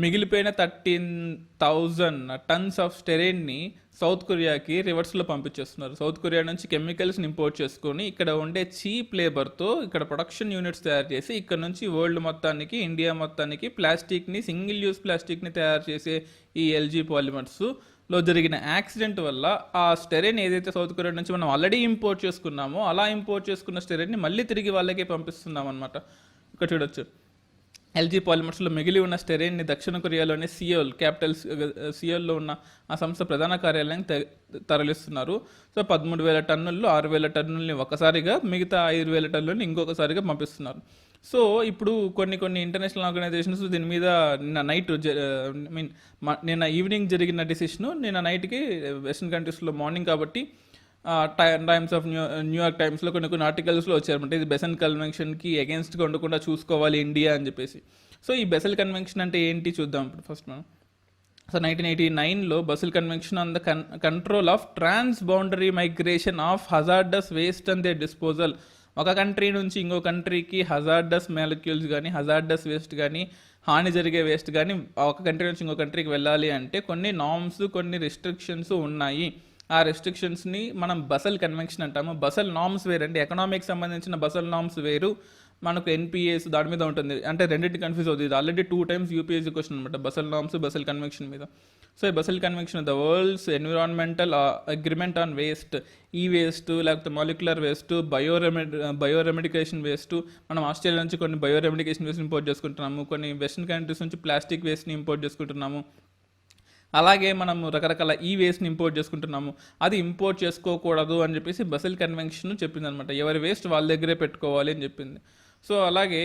మిగిలిపోయిన 13,000 tons ఆఫ్ స్టెరైన్ని సౌత్ కొరియాకి రివర్స్లో పంపించేస్తున్నారు. సౌత్ కొరియా నుంచి కెమికల్స్ని ఇంపోర్ట్ చేసుకొని ఇక్కడ ఉండే చీప్ లేబర్తో ఇక్కడ ప్రొడక్షన్ యూనిట్స్ తయారు చేసి ఇక్కడ నుంచి వరల్డ్ మొత్తానికి, ఇండియా మొత్తానికి ప్లాస్టిక్ని, సింగిల్ యూస్ ప్లాస్టిక్ని తయారు చేసే ఈ ఎల్జీ పాలిమర్స్లో జరిగిన యాక్సిడెంట్ వల్ల ఆ స్టెరైన్ ఏదైతే సౌత్ కొరియా నుంచి మనం ఆల్రెడీ ఇంపోర్ట్ చేసుకున్నామో అలా ఇంపోర్ట్ చేసుకున్న స్టెరైన్ని మళ్ళీ తిరిగి వాళ్ళకే పంపిస్తున్నాం అనమాట. ఇక్కడ చూడొచ్చు, ఎల్జీ పాలిమర్స్లో మిగిలి ఉన్న స్టెరైన్ని దక్షిణ కొరియాలోని క్యాపిటల్ సియోల్లో ఉన్న ఆ సంస్థ ప్రధాన కార్యాలయానికి తరలిస్తున్నారు. సో 13,000 టన్నుల్లో 6,000 టన్నుల్ని ఒకసారిగా, మిగతా 5,000 టన్నులని ఇంకొకసారిగా పంపిస్తున్నారు. సో ఇప్పుడు కొన్ని ఇంటర్నేషనల్ ఆర్గనైజేషన్స్ దీని మీద నిన్న ఈవినింగ్ జరిగిన డిసిషను నిన్న నైట్కి వెస్టర్న్ కంట్రీస్లో మార్నింగ్ కాబట్టి టైమ్స్ ఆఫ్ న్యూయార్క్ టైమ్స్లో కొన్ని ఆర్టికల్స్లో వచ్చారన్నమాట. ఇది బెసెల్ కన్వెన్షన్కి అగేన్స్ట్గా ఉండకుండా చూసుకోవాలి ఇండియా అని చెప్పేసి. సో ఈ బెసెల్ కన్వెన్షన్ అంటే ఏంటి చూద్దాం ఇప్పుడు ఫస్ట్ మనం. సో 1989లో Basel convention on the control of transboundary migration of hazardous waste and their disposal. ఒక కంట్రీ నుంచి ఇంకో కంట్రీకి హజార్డస్ మాలిక్యూల్స్ కానీ, హజార్డస్ వేస్ట్ కానీ, హాని జరిగే వేస్ట్ కానీ ఒక కంట్రీ నుంచి ఇంకో కంట్రీకి వెళ్ళాలి అంటే కొన్ని నార్మ్స్, కొన్ని రిస్ట్రిక్షన్స్ ఉన్నాయి. ఆ రెస్ట్రిక్షన్స్ని మనం బసెల్ కన్వెన్షన్ అంటాము. బసెల్ నార్మ్స్ వేరు అండి, ఎకనామిక్స్ సంబంధించిన బసెల్ నార్మ్స్ వేరు, మనకు ఎన్పిఎస్ దాని మీద ఉంటుంది. అంటే రెండింటి కన్ఫ్యూజ్ అవుతుంది. ఇది ఆల్రెడీ 2 times యూపీఎస్సీ క్వశ్చన్ అనమాట, బసెల్ నార్మ్స్, బసెల్ కన్వెన్షన్ మీద. సో ఈ Basel convention the world's environmental agreement on waste, ఈ వేస్ట్ లేకపోతే మాలిక్యులర్ వేస్ట్, బయోరెమిడికేషన్ వేస్ట్. మనం ఆస్ట్రేలియా నుంచి కొన్ని బయోరెమిడికేషన్ వేస్ట్ ఇంపోర్ట్ చేసుకుంటున్నాము, కొన్ని వెస్టర్న్ కంట్రీస్ నుంచి ప్లాస్టిక్ వేస్ట్ని ఇంపోర్ట్ చేసుకుంటున్నాము. అలాగే మనము రకరకాల ఈ వేస్ట్ని ఇంపోర్ట్ చేసుకుంటున్నాము. అది ఇంపోర్ట్ చేసుకోకూడదు అని చెప్పేసి బసెల్ కన్వెన్షన్ చెప్పింది అనమాట. ఎవరి వేస్ట్ వాళ్ళ దగ్గరే పెట్టుకోవాలి అని చెప్పింది. సో అలాగే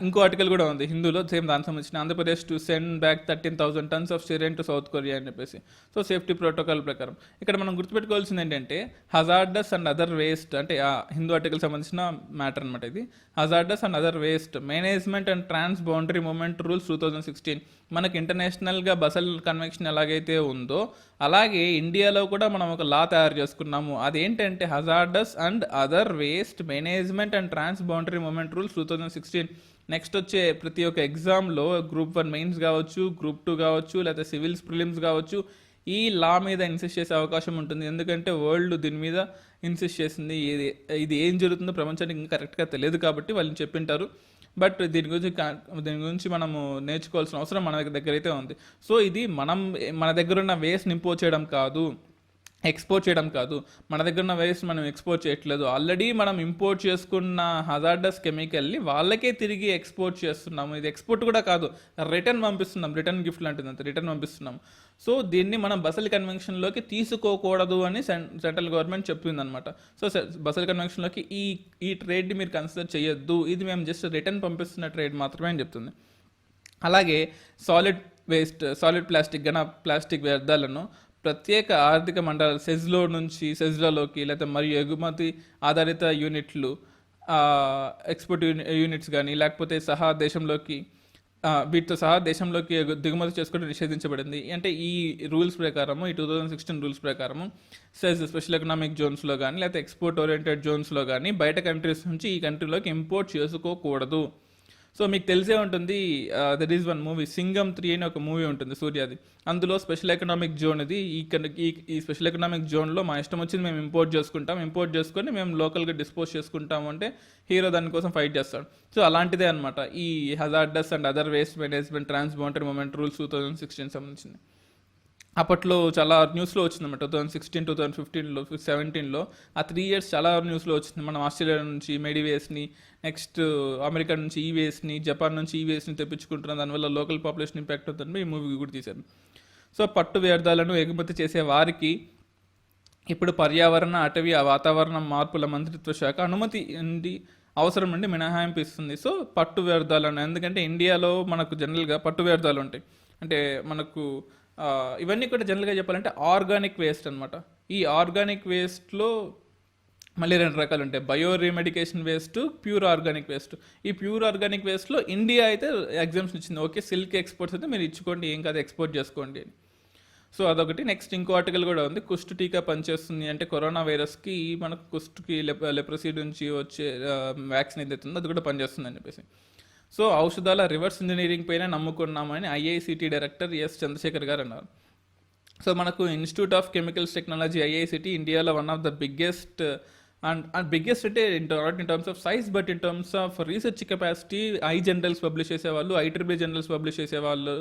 ఇంకో ఆర్టికల్ కూడా ఉంది హిందూలో, సేమ్ దానికి సంబంధించిన Andhra Pradesh to send back 13,000 tons of styrene to south Korea అని చెప్పేసి. సో సేఫ్టీ ప్రోటోకాల్ ప్రకారం ఇక్కడ మనం గుర్తుపెట్టుకోవాల్సింది ఏంటంటే హజార్డస్ అండ్ అదర్ వేస్ట్, అంటే ఆ హిందూ ఆర్టికల్ సంబంధించిన మ్యాటర్ అనమాట ఇది. Hazardous and other waste management and transboundary movement rules 2016. మనకి ఇంటర్నేషనల్గా బసెల్ కన్వెన్షన్ ఎలాగైతే ఉందో అలాగే ఇండియాలో కూడా మనం ఒక లా తయారు చేసుకున్నాము. అదేంటంటే hazardous and other waste management and transboundary movement rules 2016. Next వచ్చే ప్రతి ఒక్క ఎగ్జామ్లో Group 1 మెయిన్స్ కావచ్చు, Group 2 కావచ్చు, లేకపోతే సివిల్స్ ప్రిలిమ్స్ కావచ్చు, ఈ లా మీద ఇన్సిస్ట్ చేసే అవకాశం ఉంటుంది. ఎందుకంటే వరల్డ్ దీని మీద ఇన్సిస్ట్ చేసింది. ఇది ఏం జరుగుతుందో ప్రపంచానికి ఇంకా కరెక్ట్గా తెలియదు కాబట్టి వాళ్ళు చెప్పింటారు. బట్ దీని గురించి మనము నేర్చుకోవాల్సిన అవసరం మన దగ్గర అయితే ఉంది. సో ఇది మన దగ్గర ఉన్న వేస్ట్ని ఇంపోర్ట్ చేయడం కాదు, ఎక్స్పోర్ట్ చేయడం కాదు, మన దగ్గర ఉన్న వేస్ట్ మనం ఎక్స్పోర్ట్ చేయట్లేదు, ఆల్రెడీ మనం ఇంపోర్ట్ చేసుకున్న హజార్డస్ కెమికల్ని వాళ్ళకే తిరిగి ఎక్స్పోర్ట్ చేస్తున్నాము. ఇది ఎక్స్పోర్ట్ కూడా కాదు, రిటర్న్ పంపిస్తున్నాం, రిటర్న్ గిఫ్ట్ లాంటిది అంతే, రిటర్న్ పంపిస్తున్నాం. సో దీన్ని మనం బసల్ కన్వెన్షన్లోకి తీసుకోకూడదు అని సెంట్రల్ గవర్నమెంట్ చెప్పిందనమాట. సో బసల్ కన్వెన్షన్లోకి ఈ ట్రేడ్ని మీరు కన్సిడర్ చేయొద్దు, ఇది మేము జస్ట్ రిటర్న్ పంపిస్తున్న ట్రేడ్ మాత్రమే అని చెప్తుంది. అలాగే సాలిడ్ ప్లాస్టిక్ వ్యర్థాలను ప్రత్యేక ఆర్థిక మండలాలు సెజ్లోకి లేకపోతే మరియు ఎగుమతి ఆధారిత యూనిట్లు, ఎక్స్పోర్ట్ యూనిట్స్ కానీ లేకపోతే వీటితో సహా దేశంలోకి దిగుమతి చేసుకోవడం నిషేధించబడింది. అంటే ఈ రూల్స్ ప్రకారము, ఈ 2016 రూల్స్ ప్రకారము స్పెషల్ ఎకనామిక్ జోన్స్లో కానీ లేకపోతే ఎక్స్పోర్ట్ ఓరియంటెడ్ జోన్స్లో కానీ బయట కంట్రీస్ నుంచి ఈ కంట్రీలోకి ఇంపోర్ట్ చేసుకోకూడదు. సో మీకు తెలిసే ఉంటుంది, that is one movie, Singam 3 అని ఒక మూవీ ఉంటుంది సూర్యాది. అందులో స్పెషల్ ఎకనామిక్ జోన్ ఇది. ఈ స్పెషల్ ఎకనామిక్ జోన్లో మా ఇష్టం వచ్చింది మేము ఇంపోర్ట్ చేసుకొని మేము లోకల్గా డిస్పోజ్ చేసుకుంటాము అంటే హీరో దానికోసం ఫైట్ చేస్తాడు. సో అలాంటిదే అనమాట ఈ hazardous and other waste management transboundary movement rules 2016 సంబంధించింది. అప్పట్లో చాలా న్యూస్లో వచ్చిందన్నమాట. 2016, 2015లో, 2017లో ఆ 3 years చాలా న్యూస్లో వచ్చింది. మనం ఆస్ట్రేలియా నుంచి వేస్ట్ని, నెక్స్ట్ అమెరికా నుంచి వేస్ట్ని, జపాన్ నుంచి వేస్ట్ని తెప్పించుకుంటున్నాం, దానివల్ల లోకల్ పాపులేషన్ ఇంపాక్ట్ అవుతుంది. ఈ మూవీ కూడా తీశారు. సో పట్టు వ్యర్థాలను ఎగుమతి చేసే వారికి ఇప్పుడు పర్యావరణ, అటవీ, వాతావరణ మార్పుల మంత్రిత్వ శాఖ అనుమతి అవసరం నుండి మినహాయింపు ఇస్తుంది. సో పట్టు వ్యర్థాలను, ఎందుకంటే ఇండియాలో మనకు జనరల్గా పట్టు వ్యర్థాలు ఉంటాయి. అంటే మనకు ఇవన్నీ కూడా జనరల్గా చెప్పాలంటే ఆర్గానిక్ వేస్ట్ అనమాట. ఈ ఆర్గానిక్ వేస్ట్లో మళ్ళీ 2 రకాలు ఉంటాయి, bioremediation waste, pure organic waste. ఈ ప్యూర్ ఆర్గానిక్ వేస్ట్లో ఇండియా అయితే ఎగ్జామ్షన్ ఇచ్చింది, ఓకే సిల్క్ ఎక్స్పోర్ట్స్ అయితే మీరు ఇచ్చుకోండి, ఏం కాదు ఎక్స్పోర్ట్ చేసుకోండి అని. సో అదొకటి. నెక్స్ట్ ఇంకో ఆర్టికల్ కూడా ఉంది, కుష్టు టీకా పనిచేస్తుంది అంటే కరోనా వైరస్కి మనకు కుష్టుకి లెప్రసీ నుంచి వచ్చే వ్యాక్సిన్ ఏదైతే ఉందో అది కూడా పనిచేస్తుంది అని చెప్పేసి. సో ఔషధాల రివర్స్ ఇంజనీరింగ్ పైన నమ్ముకున్నామని ఐఐసిటి డైరెక్టర్ ఎస్ చంద్రశేఖర్ గారు అన్నారు. సో మనకు institute of chemicals technology IICT ఇండియాలో one of the biggest and biggest అంటే not in terms of size but in terms of research capacity. Journals publish చేసేవాళ్ళు, IEEE journals publish చేసేవాళ్ళు.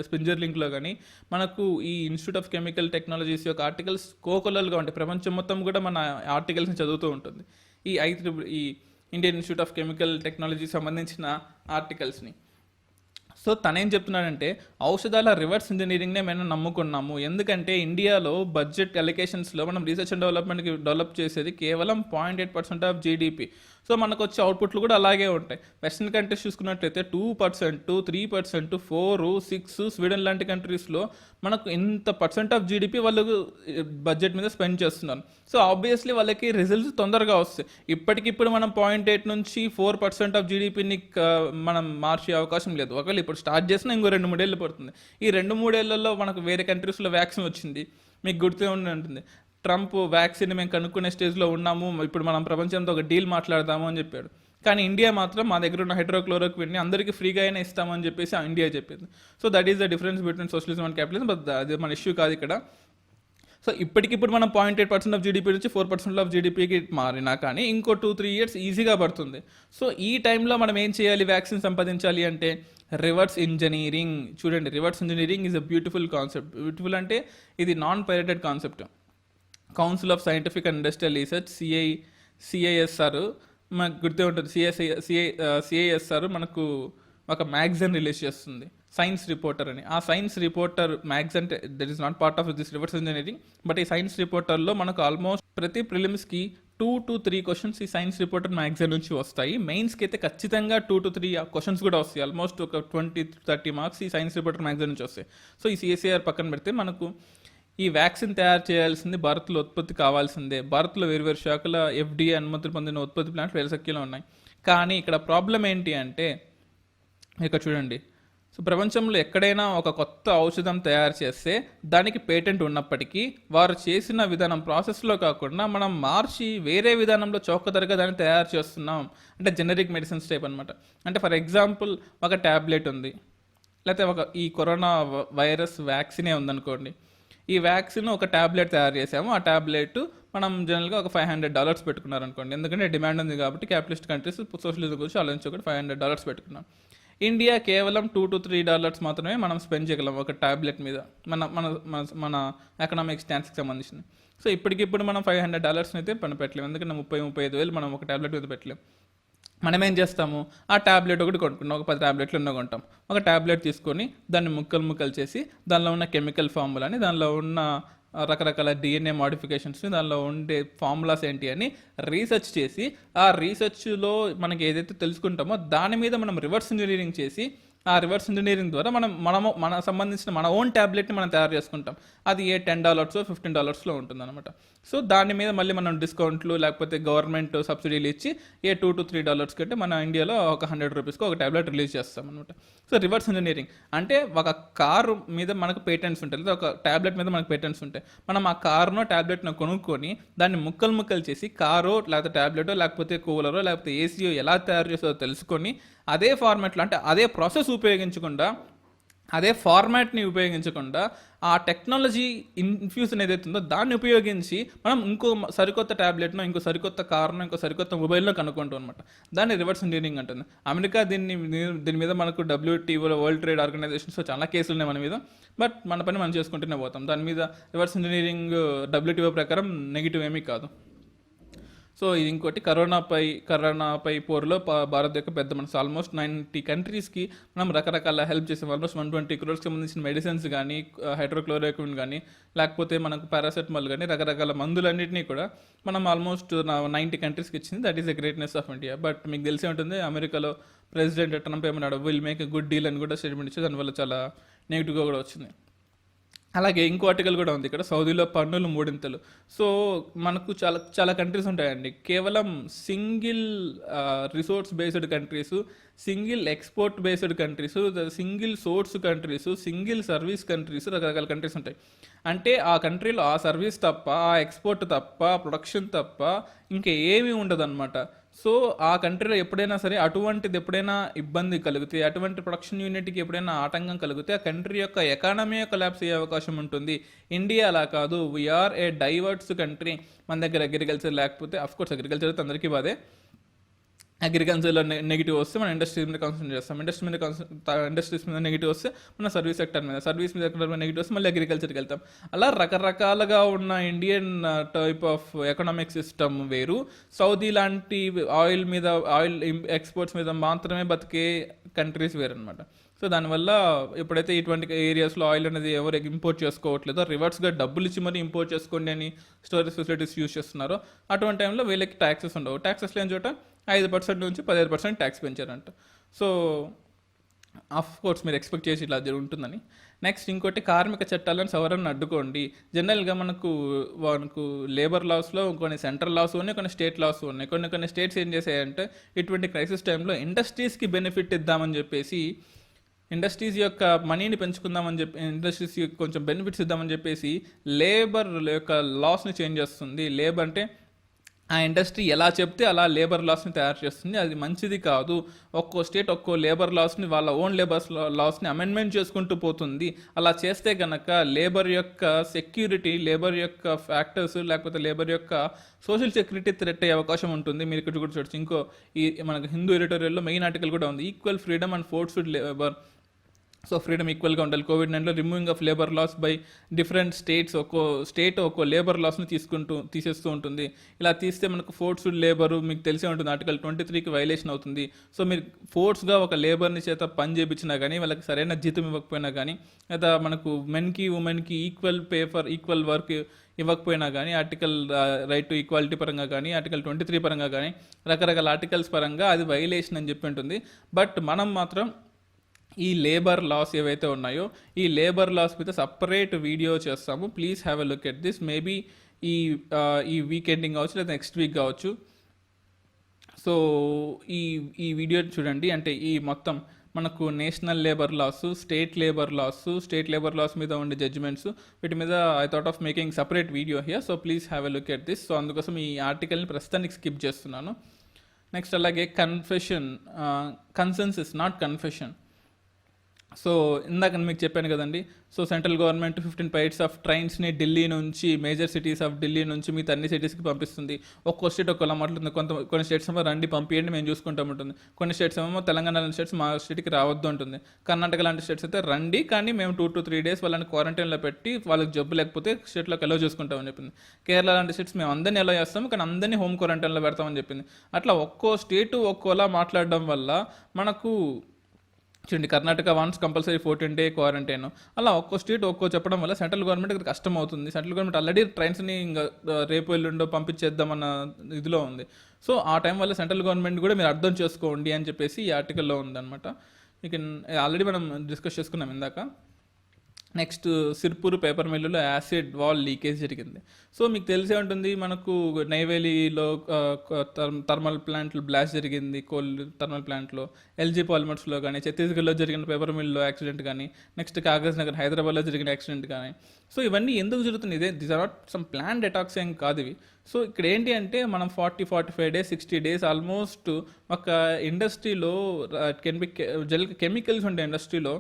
Springer లింక్లో కానీ మనకు ఈ ఇన్స్టిట్యూట్ ఆఫ్ కెమికల్ టెక్నాలజీస్ యొక్క articles కోకొల్లలుగా ఉంటాయి. ప్రపంచం మొత్తం కూడా మన ఆర్టికల్స్ని చదువుతూ ఉంటుంది ఈ Indian institute of chemical technology సంబంధించిన ఆర్టికల్స్ని. సో తనేం చెప్తున్నాడంటే ఔషధాల రివర్స్ ఇంజనీరింగ్నే మేము నమ్ముకున్నాము, ఎందుకంటే ఇండియాలో బడ్జెట్ అలొకేషన్స్లో మనం రీసెర్చ్ అండ్ డెవలప్మెంట్కి డెవలప్ చేసేది కేవలం 0.8% ఆఫ్ జీడిపి. సో మనకు వచ్చే అవుట్పుట్లు కూడా అలాగే ఉంటాయి. వెస్ట్రన్ కంట్రీస్ చూసుకున్నట్లయితే 2%, 3%, 4, 6, స్వీడన్ లాంటి కంట్రీస్లో మనకు ఇంత % ఆఫ్ జీడిపి వాళ్ళు బడ్జెట్ మీద స్పెండ్ చేస్తున్నారు. సో ఆబ్వియస్లీ వాళ్ళకి రిజల్ట్స్ తొందరగా వస్తాయి. ఇప్పటికిప్పుడు మనం 0.8 నుంచి 4% ఆఫ్ జీడిపిని మనం మార్చే అవకాశం లేదు. ఒకవేళ ఇప్పుడు స్టార్ట్ చేసినా ఇంకో 2-3 ఏళ్ళు పడుతుంది. ఈ 2-3 ఏళ్లలో మనకు వేరే కంట్రీస్లో వ్యాక్సిన్ వచ్చింది, మీకు గుర్తు ఉంటుంది. ట్రంప్ వ్యాక్సిన్ మేము కనుక్కునే స్టేజ్లో ఉన్నాము, ఇప్పుడు మనం ప్రపంచంతో ఒక డీల్ మాట్లాడదాము అని చెప్పాడు. కానీ ఇండియా మాత్రం మా దగ్గర ఉన్న హైడ్రోక్లోరోక్విన్ని అందరికీ ఫ్రీగా అయినా ఇస్తామని చెప్పేసి ఇండియా చెప్పింది. So that is the difference between socialism and capitalism. But అది మన ఇష్యూ కాదు ఇక్కడ. సో ఇప్పటికిప్పుడు మనం 0.8% ఆఫ్ జీడిపి నుంచి 4% ఆఫ్ జీడిపికి మారినా కానీ ఇంకో 2-3 years ఈజీగా పడుతుంది. సో ఈ టైంలో మనం ఏం చేయాలి, వ్యాక్సిన్ సంపాదించాలి అంటే రివర్స్ ఇంజనీరింగ్. చూడండి, reverse engineering is a beautiful concept. Beautiful అంటే ఇది non pirated concept. Council of scientific and industrial research CISR మనకు గుర్తే ఉంటుంది. CISR మనకు ఒక మ్యాగజైన్ రిలీజ్ చేస్తుంది, సైన్స్ రిపోర్టర్ అని. ఆ science reporter magazine that is not part of this reverse engineering, but ఈ సైన్స్ రిపోర్టర్లో మనకు ఆల్మోస్ట్ ప్రతి ప్రిలిమ్స్కి 2-3 క్వశ్చన్స్ ఈ సైన్స్ రిపోర్టర్ మ్యాగజైన్ నుంచి వస్తాయి. మెయిన్స్కి అయితే ఖచ్చితంగా 2-3 క్వశ్చన్స్ కూడా వస్తాయి. ఆల్మోస్ట్ ఒక 20-30 మార్క్స్ ఈ సైన్స్ రిపోర్టర్ మ్యాగజైన్ నుంచి వస్తాయి. సో ఈ CSIR పక్కన పెడితే మనకు ఈ వ్యాక్సిన్ తయారు చేయాల్సింది భారత్లో ఉత్పత్తి కావాల్సిందే. భారత్లో వేరు శాఖల FDA అనుమతులు పొందిన ఉత్పత్తి ప్లాంట్లు వేల సంఖ్యలో ఉన్నాయి. కానీ ఇక్కడ ప్రాబ్లం ఏంటి అంటే, ఇక్కడ చూడండి, సో ప్రపంచంలో ఎక్కడైనా ఒక కొత్త ఔషధం తయారు చేస్తే దానికి పేటెంట్ ఉన్నప్పటికీ వారు చేసిన విధానం ప్రాసెస్లో కాకుండా మనం మార్చి వేరే విధానంలో చౌకధరగా దాన్ని తయారు చేస్తున్నాం. అంటే జెనరిక్ మెడిసిన్స్ టైప్ అనమాట. అంటే ఫర్ ఎగ్జాంపుల్ ఒక ట్యాబ్లెట్ ఉంది, లేకపోతే ఈ కరోనా వైరస్ వ్యాక్సినే ఉందనుకోండి. ఈ వ్యాక్సిన్ ఒక ట్యాబ్లెట్ తయారు చేసాము, ఆ ట్యాబ్లెట్ మనం జనరల్గా ఒక $500 పెట్టుకున్నారనుకోండి. ఎందుకంటే డిమాండ్ ఉంది కాబట్టి క్యాపిటలిస్ట్ కంట్రీస్ సోషలిజం గురించి ఆలోచించుకొని $500 పెట్టుకున్నాం. ఇండియా కేవలం $2-3 మాత్రమే మనం స్పెండ్ చేయగలం ఒక ట్యాబ్లెట్ మీద, మన మన మన ఎకనామిక్ స్టాండ్స్కి సంబంధించింది. సో ఇప్పటికిప్పుడు మనం $500 అయితే పెట్టలేము, ఎందుకంటే 35,000 మనం ఒక ట్యాబ్లెట్ మీద పెట్టలేము. మనం ఏం చేస్తాము, ఆ ట్యాబ్లెట్ ఒకటి కొనుక్కుంటాం, ఒక 10 ట్యాబ్లెట్లు ఉన్న కొంటాం. ఒక ట్యాబ్లెట్ తీసుకొని దాన్ని ముక్కలు చేసి దానిలో ఉన్న కెమికల్ ఫార్ములాని, దానిలో ఉన్న రకరకాల డిఎన్ఏ మోడిఫికేషన్స్ని, దానిలో ఉండే ఫార్ములాస్ ఏంటి అని రీసెర్చ్ చేసి, ఆ రీసెర్చ్లో మనకి ఏదైతే తెలుసుకుంటామో దాని మీద మనం రివర్స్ ఇంజనీరింగ్ చేసి, ఆ రివర్స్ ఇంజనీరింగ్ ద్వారా మన సంబంధించిన మన ఓన్ ట్యాబ్లెట్ని మనం తయారు చేసుకుంటాం. అది $10 $15 ఉంటుంది అనమాట. సో దాని మీద మళ్ళీ మనం డిస్కౌంట్లు లేకపోతే గవర్నమెంట్ సబ్సిడీలు ఇచ్చి $2 to $3 కంటే మన ఇండియాలో ఒక $100 ఒక ట్యాబ్లెట్ రిలీజ్ చేస్తాం అనమాట. సో రివర్స్ ఇంజనీరింగ్ అంటే ఒక కారు మీద మనకు పేటెంట్స్ ఉంటాయి, లేదా ఒక ట్యాబ్లెట్ మీద మనకు పేటెంట్స్ ఉంటాయి. మనం ఆ కారునో ట్యాబ్లెట్ను కొనుక్కొని దాన్ని ముక్కలు చేసి కారో లేకపోతే ట్యాబ్లెటో లేకపోతే కూలరో లేకపోతే ఏసీయో ఎలా తయారు చేస్తుందో తెలుసుకొని అదే ఫార్మాట్లో, అంటే అదే ప్రాసెస్ ఉపయోగించకుండా, అదే ఫార్మాట్ని ఉపయోగించకుండా ఆ టెక్నాలజీ ఇన్ఫ్యూజన్ ఏదైతే ఉందో దాన్ని ఉపయోగించి మనం ఇంకో సరికొత్త ట్యాబ్లెట్నో, ఇంకో సరికొత్త కార్నో, ఇంకో సరికొత్త మొబైల్లో కనుక్కుంటాం అనమాట. దాన్ని రివర్స్ ఇంజనీరింగ్ అంటుంది. అమెరికా దీని మీద మనకు WTO వరల్డ్ ట్రేడ్ ఆర్గనైజేషన్స్లో చాలా కేసులు ఉన్నాయి మన మీద. బట్ మన పని మనం చేసుకుంటూనే పోతాం. దాని మీద రివర్స్ ఇంజనీరింగ్ WTO ప్రకారం నెగిటివ్ ఏమీ కాదు. సో ఇది ఇంకోటి, కరోనాపై పోరులో భారత్ యొక్క పెద్ద మనసు. ఆల్మోస్ట్ 90 కంట్రీస్కి మనం రకరకాల హెల్ప్ చేసాం. ఆల్మోస్ట్ 120 crores సంబంధించిన మెడిసిన్స్ కానీ, హైడ్రోక్లోరోక్విన్ కానీ, లేకపోతే మనకు పారాసెటమాల్ కానీ, రకరకాల మందులన్నింటినీ కూడా మనం ఆల్మోస్ట్ 90 కంట్రీస్కి ఇచ్చింది. That is the greatness of India. But మీకు తెలిసే ఉంటుంది, అమెరికాలో ప్రెసిడెంట్ ట్రంప్ ఏమన్నాడు, will make a good deal అని కూడా స్టేట్మెంట్ ఇచ్చి దానివల్ల చాలా నెగిటివ్గా కూడా వచ్చింది. అలాగే ఇంకో ఆర్టికల్ కూడా ఉంది ఇక్కడ, సౌదీలో పన్నులు 3 సో మనకు చాలా కంట్రీస్ ఉంటాయండి. కేవలం single resource based countries, single export based countries, single source countries, single service countries, రకరకాల కంట్రీస్ ఉంటాయి. అంటే ఆ కంట్రీలో ఆ సర్వీస్ తప్ప, ఆ ఎక్స్పోర్ట్ తప్ప, ప్రొడక్షన్ తప్ప ఇంకా ఏమీ ఉండదు అనమాట. సో ఆ కంట్రీలో ఎప్పుడైనా సరే అటువంటిది ఎప్పుడైనా ఇబ్బంది కలిగితే, అటువంటి ప్రొడక్షన్ యూనిట్కి ఎప్పుడైనా ఆటంకం కలిగితే ఆ కంట్రీ యొక్క ఎకానమీ కొలాప్స్ అయ్యే అవకాశం ఉంటుంది. ఇండియా అలా కాదు, వీఆర్ ఏ డైవర్స్ కంట్రీ. మన దగ్గర అగ్రికల్చర్ లేకపోతే, అఫ్కోర్స్ అగ్రికల్చర్ అయితే అందరికీ బాధే, అగ్రికల్చర్లో నెగిటివ్ వస్తే మనం ఇండస్ట్రీస్ మీద కాన్సన్ట్రేట్ చేస్తాం, ఇండస్ట్రీస్ మీద నెగిటివ్ వస్తే మన సర్వీస్ సెక్టర్ మీద నెగిటివ్ వస్తే మళ్ళీ అగ్రికల్చర్కి వెళ్తాం. అలా రకరకాలుగా ఉన్న Indian type of economic system వేరు. సౌదీ లాంటి ఆయిల్ ఎక్స్పోర్ట్స్ మీద మాత్రమే బతికే కంట్రీస్ వేరు అనమాట. సో దానివల్ల ఎప్పుడైతే ఇటువంటి ఏరియాస్లో ఆయిల్ అనేది ఎవరు ఇంపోర్ట్ చేసుకోవట్లేదో, రివర్స్గా డబ్బులు ఇచ్చి మరి ఇంపోర్ట్ చేసుకోండి అని స్టోరేజ్ ఫెసిలిటీస్ యూజ్ చేస్తున్నారో, అటువంటి టైంలో వీళ్ళకి ట్యాక్సెస్ ఉండవు. ట్యాక్సెస్ లేని చోట 5% నుంచి 15% ట్యాక్స్ పెంచారంట. సో ఆఫ్ కోర్స్ మీరు ఎక్స్పెక్ట్ చేసి ఇట్లా ఉంటుందని. నెక్స్ట్ ఇంకోటి, కార్మిక చట్టాలను సవరణ అడ్డుకోండి. జనరల్గా మనకు లేబర్ లాస్లో కొన్ని సెంట్రల్ లాస్ ఉన్నాయి, కొన్ని స్టేట్ లాస్ ఉన్నాయి. కొన్ని స్టేట్స్ ఏం చేసాయంటే ఇటువంటి క్రైసిస్ టైంలో ఇండస్ట్రీస్కి బెనిఫిట్ ఇద్దామని చెప్పేసి, ఇండస్ట్రీస్ యొక్క మనీని పెంచుకుందామని చెప్పి, ఇండస్ట్రీస్కి కొంచెం బెనిఫిట్స్ ఇద్దామని చెప్పేసి లేబర్ యొక్క లాస్ని చేంజ్ చేస్తుంది. లేబర్ అంటే ఆ ఇండస్ట్రీ ఎలా చెప్తే అలా లేబర్ లాస్ని తయారు చేస్తుంది. అది మంచిది కాదు. ఒక్కో స్టేట్ ఒక్కో లేబర్ లాస్ని, వాళ్ళ ఓన్ లేబర్ లాస్ని అమెండ్మెంట్ చేసుకుంటూ పోతుంది. అలా చేస్తే కనుక లేబర్ యొక్క సెక్యూరిటీ, లేబర్ యొక్క ఫ్యాక్టర్స్, లేకపోతే లేబర్ యొక్క సోషల్ సెక్యూరిటీ థ్రెట్ అయ్యే అవకాశం ఉంటుంది. మీరు ఇక్కడ కూడా చూడొచ్చు. ఇంకో మనకు హిందూ ఎడిటోరియల్లో మెయిన్ ఆర్టికల్ కూడా ఉంది, equal freedom and forced labour. So freedom ఈక్వల్గా ఉండాలి. COVID-19లో removing of labour laws by different states, ఒక్కో లేబర్ లాస్ని తీసేస్తూ ఉంటుంది. ఇలా తీస్తే మనకు ఫోర్స్డ్ లేబరు మీకు తెలిసే ఉంటుంది, ఆర్టికల్ 23కి వైలేషన్ అవుతుంది. సో మీరు ఫోర్స్గా ఒక లేబర్ని చేత పని చేయించినా కానీ, వాళ్ళకి సరైన జీతం ఇవ్వకపోయినా కానీ, లేదా మనకు మెన్కి ఉమెన్కి equal pay for equal work ఇవ్వకపోయినా కానీ, ఆర్టికల్ రైట్ టు ఈక్వాలిటీ పరంగా కానీ, ఆర్టికల్ 23 పరంగా కానీ, రకరకాల ఆర్టికల్స్ పరంగా అది వైలేషన్ అని చెప్పి ఉంటుంది. బట్ మనం మాత్రం ఈ లేబర్ లాస్ ఏవైతే ఉన్నాయో, ఈ లేబర్ లాస్ మీద సపరేట్ వీడియో చేస్తాము. Please have a look at this. Maybe ఈ వీక్ ఎండింగ్ కావచ్చు, లేదా నెక్స్ట్ వీక్ కావచ్చు. సో ఈ వీడియో చూడండి. అంటే ఈ మొత్తం మనకు national labour laws, state labour laws మీద ఉండే జడ్జిమెంట్స్, వీటి మీద I thought of making separate video here. So please have a look at this. So అందుకోసం ఈ ఆర్టికల్ని ప్రస్తుతానికి స్కిప్ చేస్తున్నాను. నెక్స్ట్ అలాగే కన్సెన్సస్, నాట్ కన్ఫెషన్. సో ఇందాక మీకు చెప్పాను కదండి. So central government 15 pairs of ట్రైన్స్ని ఢిల్లీ నుంచి, మేజర్ సిటీస్ ఆఫ్ ఢిల్లీ నుంచి మిగతా అన్ని సిటీస్కి పంపిస్తుంది. ఒక్కో స్టేట్ ఒక్కోలా మాట్లాడుతుంది. కొన్ని స్టేట్స్ ఏమో రండి పంపియండి మేము చూసుకుంటాం ఉంటుంది. కొన్ని స్టేట్స్ ఏమో తెలంగాణ లాంటి స్టేట్స్ మా స్టేట్కి రావద్దు ఉంటుంది. కర్ణాటక లాంటి స్టేట్స్ అయితే రండి కానీ మేము 2 to 3 days వాళ్ళని క్వారంటైన్లో పెట్టి వాళ్ళకి జబ్బు లేకపోతే స్టేట్లోకి అలౌ చేసుకుంటామని చెప్పింది. కేరళ లాంటి స్టేట్స్ మేము అందరినీ అలౌ చేస్తాము కానీ అందరినీ హోమ్ క్వారంటైన్లో పెడతామని చెప్పింది. అట్లా ఒక్కో స్టేటు ఒక్కోలా మాట్లాడడం వల్ల మనకు చూడండి, Karnataka Vance compulsory 14-day quarantine. అలా ఒక్కో స్టేట్ ఒక్కో చెప్పడం వల్ల సెంట్రల్ గవర్నమెంట్ కష్టం అవుతుంది. సెంట్రల్ గవర్నమెంట్ ఆల్రెడీ ట్రైన్స్ని ఇంకా రేపు ఎల్లుండో పంపించేద్దామన్న ఇదిలో ఉంది. సో ఆ టైం వల్ల సెంట్రల్ గవర్నమెంట్ కూడా మీరు అర్థం చేసుకోండి అని చెప్పేసి ఈ ఆర్టికల్లో ఉందన్నమాట. ఇక ఆల్రెడీ మనం డిస్కస్ చేసుకున్నాం ఇందాక. నెక్స్ట్, సిర్పూర్ పేపర్ మిల్లులో యాసిడ్ వాల్ లీకేజ్ జరిగింది. సో మీకు తెలిసే ఉంటుంది, మనకు నైవేలిలో థర్మల్ ప్లాంట్లో బ్లాస్ట్ జరిగింది, కోల్ థర్మల్ ప్లాంట్లో, ఎల్జీ పాలిమర్స్లో కానీ, ఛత్తీస్గఢ్లో జరిగిన పేపర్ మిల్లో యాక్సిడెంట్ కానీ, నెక్స్ట్ కాగజ్ నగర్ హైదరాబాద్లో జరిగిన యాక్సిడెంట్ కానీ. సో ఇవన్నీ ఎందుకు జరుగుతుంది? These are not some planned attacks ఏం కాదు ఇవి. సో ఇక్కడ ఏంటి అంటే మనం 40-45 days 60 days ఆల్మోస్ట్ ఒక ఇండస్ట్రీలో కెమికల్స్ ఉండే ఇండస్ట్రీలో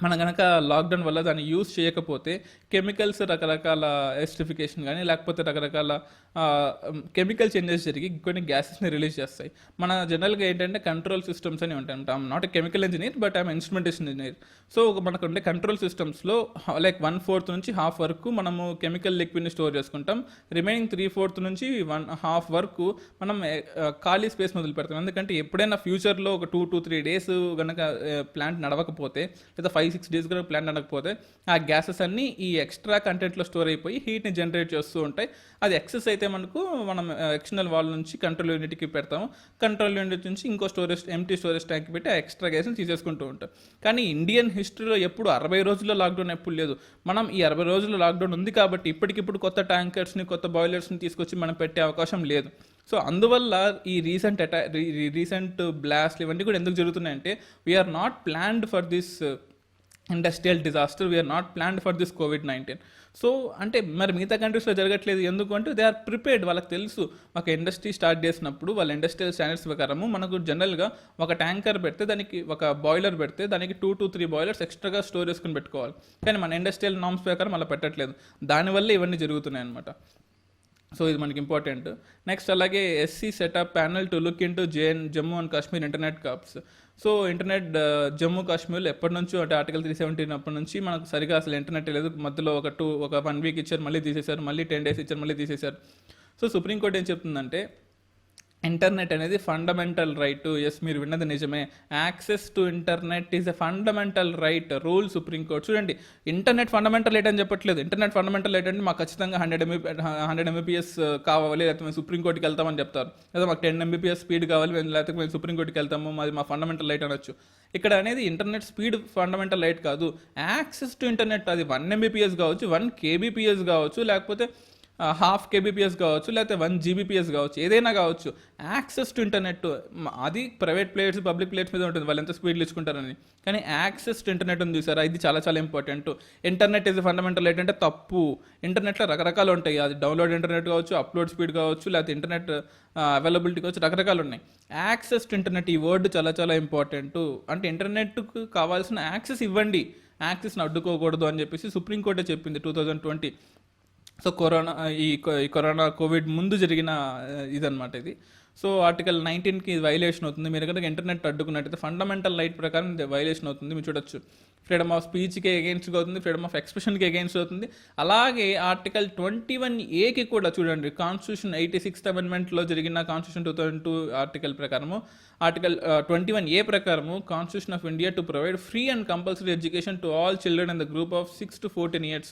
మనం కనుక లాక్డౌన్ వల్ల దాన్ని యూజ్ చేయకపోతే కెమికల్స్ రకరకాల ఎస్టిఫికేషన్ కానీ లేకపోతే రకరకాల కెమికల్ చేంజెస్ జరిగి కొన్ని గ్యాసెస్ని రిలీజ్ చేస్తాయి. మన జనరల్గా ఏంటంటే కంట్రోల్ సిస్టమ్స్ అని ఉంటాయి. I'm not a chemical engineer but I'm instrumentation engineer. So మనకు ఉండే కంట్రోల్ సిస్టమ్స్లో లైక్ 1/4 నుంచి హాఫ్ వరకు మనము కెమికల్ లిక్విడ్ని స్టోర్ చేసుకుంటాం. రిమైనింగ్ 3/4 నుంచి 1/2 వరకు మనం ఖాళీ స్పేస్ మొదలు పెడతాం. ఎందుకంటే ఎప్పుడైనా ఫ్యూచర్లో ఒక 2 to 3 days కనుక ప్లాంట్ నడవకపోతే లేదా 5-6 days కనుక ప్లాంట్ నడవకపోతే ఆ గ్యాసెస్ అన్నీ ఈ ఎక్స్ట్రా కంటెంట్లో స్టోర్ అయిపోయి హీట్ని జనరేట్ చేస్తూ ఉంటాయి. అది ఎక్సెస్ అయితే మనకు మనం ఎక్స్టర్నల్ వాల్ నుంచి కంట్రోల్ యూనిట్కి పెడతాము. కంట్రోల్ యూనిట్ నుంచి ఇంకో ఎంటీ స్టోరేజ్ ట్యాంక్ పెట్టి ఆ ఎక్స్ట్రా గ్యాస్ని తీసేసుకుంటూ ఉంటాం. కానీ ఇండియన్ హిస్టరీలో ఎప్పుడు 60 రోజుల్లో లాక్డౌన్ ఎప్పుడు లేదు. మనం ఈ 60 రోజుల్లో లాక్డౌన్ ఉంది కాబట్టి ఇప్పటికిప్పుడు కొత్త ట్యాంకర్స్ని కొత్త బాయిలర్స్ని తీసుకొచ్చి మనం పెట్టే అవకాశం లేదు. సో అందువల్ల ఈ రీసెంట్ బ్లాస్ట్లు ఇవన్నీ కూడా ఎందుకు జరుగుతున్నాయంటే we are not planned for this industrial disaster, we are not planned for this COVID-19. So అంటే మరి మిగతా కంట్రీస్లో జరగట్లేదు ఎందుకు అంటే దే ఆర్ ప్రిపేర్డ్. వాళ్ళకి తెలుసు ఒక ఇండస్ట్రీ స్టార్ట్ చేసినప్పుడు వాళ్ళ ఇండస్ట్రియల్ స్టాండర్డ్స్ ప్రకారము మనకు జనరల్గా ఒక ట్యాంకర్ పెడితే దానికి ఒక బాయిలర్ పెడితే దానికి 2 to 3 బాయిలర్స్ ఎక్స్ట్రాగా స్టోర్ చేసుకుని పెట్టుకోవాలి. కానీ మన ఇండస్ట్రియల్ నామ్స్ ప్రకారం అలా పెట్టట్లేదు. దానివల్ల ఇవన్నీ జరుగుతున్నాయి అన్నమాట. సో ఇది మనకి ఇంపార్టెంట్. నెక్స్ట్ అలాగే SC setup panel to look into Jammu and Kashmir internet caps. So internet Jammu కాశ్మీర్లో ఎప్పటి నుంచో అంటే ఆర్టికల్ 317 అప్పటి నుంచి మనకు సరిగా అసలు ఇంటర్నెట్ లేదు. మధ్యలో ఒక 1 week ఇచ్చారు, మళ్ళీ తీసేశారు, మళ్ళీ 10 days ఇచ్చారు, మళ్ళీ తీసేశారు. సో సుప్రీంకోర్టు ఏం చెప్తుందంటే ఇంటర్నెట్ అనేది ఫండమెంటల్ రైట్. ఎస్, మీరు విన్నది నిజమే. Access to internet is a fundamental right rule supreme court. చూడండి, ఇంటర్నెట్ ఫండమెంటల్ రైట్ అని చెప్పట్లేదు. ఇంటర్నెట్ ఫండమెంటల్ రైట్ అంటే మాకు ఖచ్చితంగా 100 Mbps కావాలి, లేకపోతే మేము సుప్రీంకోర్టుకి వెళ్తామని చెప్తారు. లేదా మాకు 10 Mbps స్పీడ్ కావాలి, లేకపోతే మేము సుప్రీంకోర్టుకి వెళ్తాము, మాది మా ఫండమెంటల్ రైట్ అనొచ్చు. ఇక్కడ అనేది ఇంటర్నెట్ స్పీడ్ ఫండమెంటల్ రైట్ కాదు. యాక్సెస్ టు ఇంటర్నెట్, అది 1 Mbps కావచ్చు, 1 kbps కావచ్చు, లేకపోతే 1/2 kbps కావచ్చు, లేకపోతే 1 gbps కావచ్చు, ఏదైనా కావచ్చు. యాక్సెస్ టు ఇంటర్నెట్ అది ప్రైవేట్ ప్లేయర్స్ పబ్లిక్ ప్లేయర్స్ మీద ఉంటుంది, వాళ్ళు ఎంత స్పీడ్లు ఇచ్చుకుంటారని. కానీ యాక్సెస్ టు ఇంటర్నెట్ ఉంది చూసారా, ఇది చాలా చాలా important. Internet is fundamental right అంటే తప్పు. ఇంటర్నెట్లో రకరకాలు ఉంటాయి. అది డౌన్లోడ్ ఇంటర్నెట్ కావచ్చు, అప్లోడ్ స్పీడ్ కావచ్చు, లేకపోతే ఇంటర్నెట్ అవైలబిలిటీ కావచ్చు, రకరకాలు ఉన్నాయి. యాక్సెస్ టు ఇంటర్నెట్ ఈ వర్డ్ చాలా చాలా ఇంపార్టెంట్. అంటే ఇంటర్నెట్కు కావాల్సిన యాక్సెస్ ఇవ్వండి, యాక్సెస్ని అడ్డుకోకూడదు అని చెప్పేసి సుప్రీంకోర్టే చెప్పింది 2020. సో కరోనా కోవిడ్ ముందు జరిగిన ఇదనమాట ఇది. సో ఆర్టికల్ 19కి వైలేషన్ అవుతుంది. మీరు కనుక ఇంటర్నెట్ అడ్డుకున్నట్టయితే ఫండమెంటల్ రైట్ ప్రకారం వైలేషన్ అవుతుంది. మీరు చూడొచ్చు, ఫ్రీడమ్ ఆఫ్ స్పీచ్కి అగెయిన్స్ట్గా అవుతుంది, ఫ్రీడమ్ ఆఫ్ ఎక్స్ప్రెషన్కి అగెయిన్స్ట్ అవుతుంది. అలాగే ఆర్టికల్ 21A కూడా చూడండి, కాన్స్టిట్యూషన్ 86th అమెండ్మెంట్లో జరిగిన కాన్స్టిట్యూషన్ 2002 ఆర్టికల్ ప్రకారము, ఆర్టికల్ 21A ప్రకారము constitution of India to provide free and compulsory education to all children in the group of 6 to 14 years.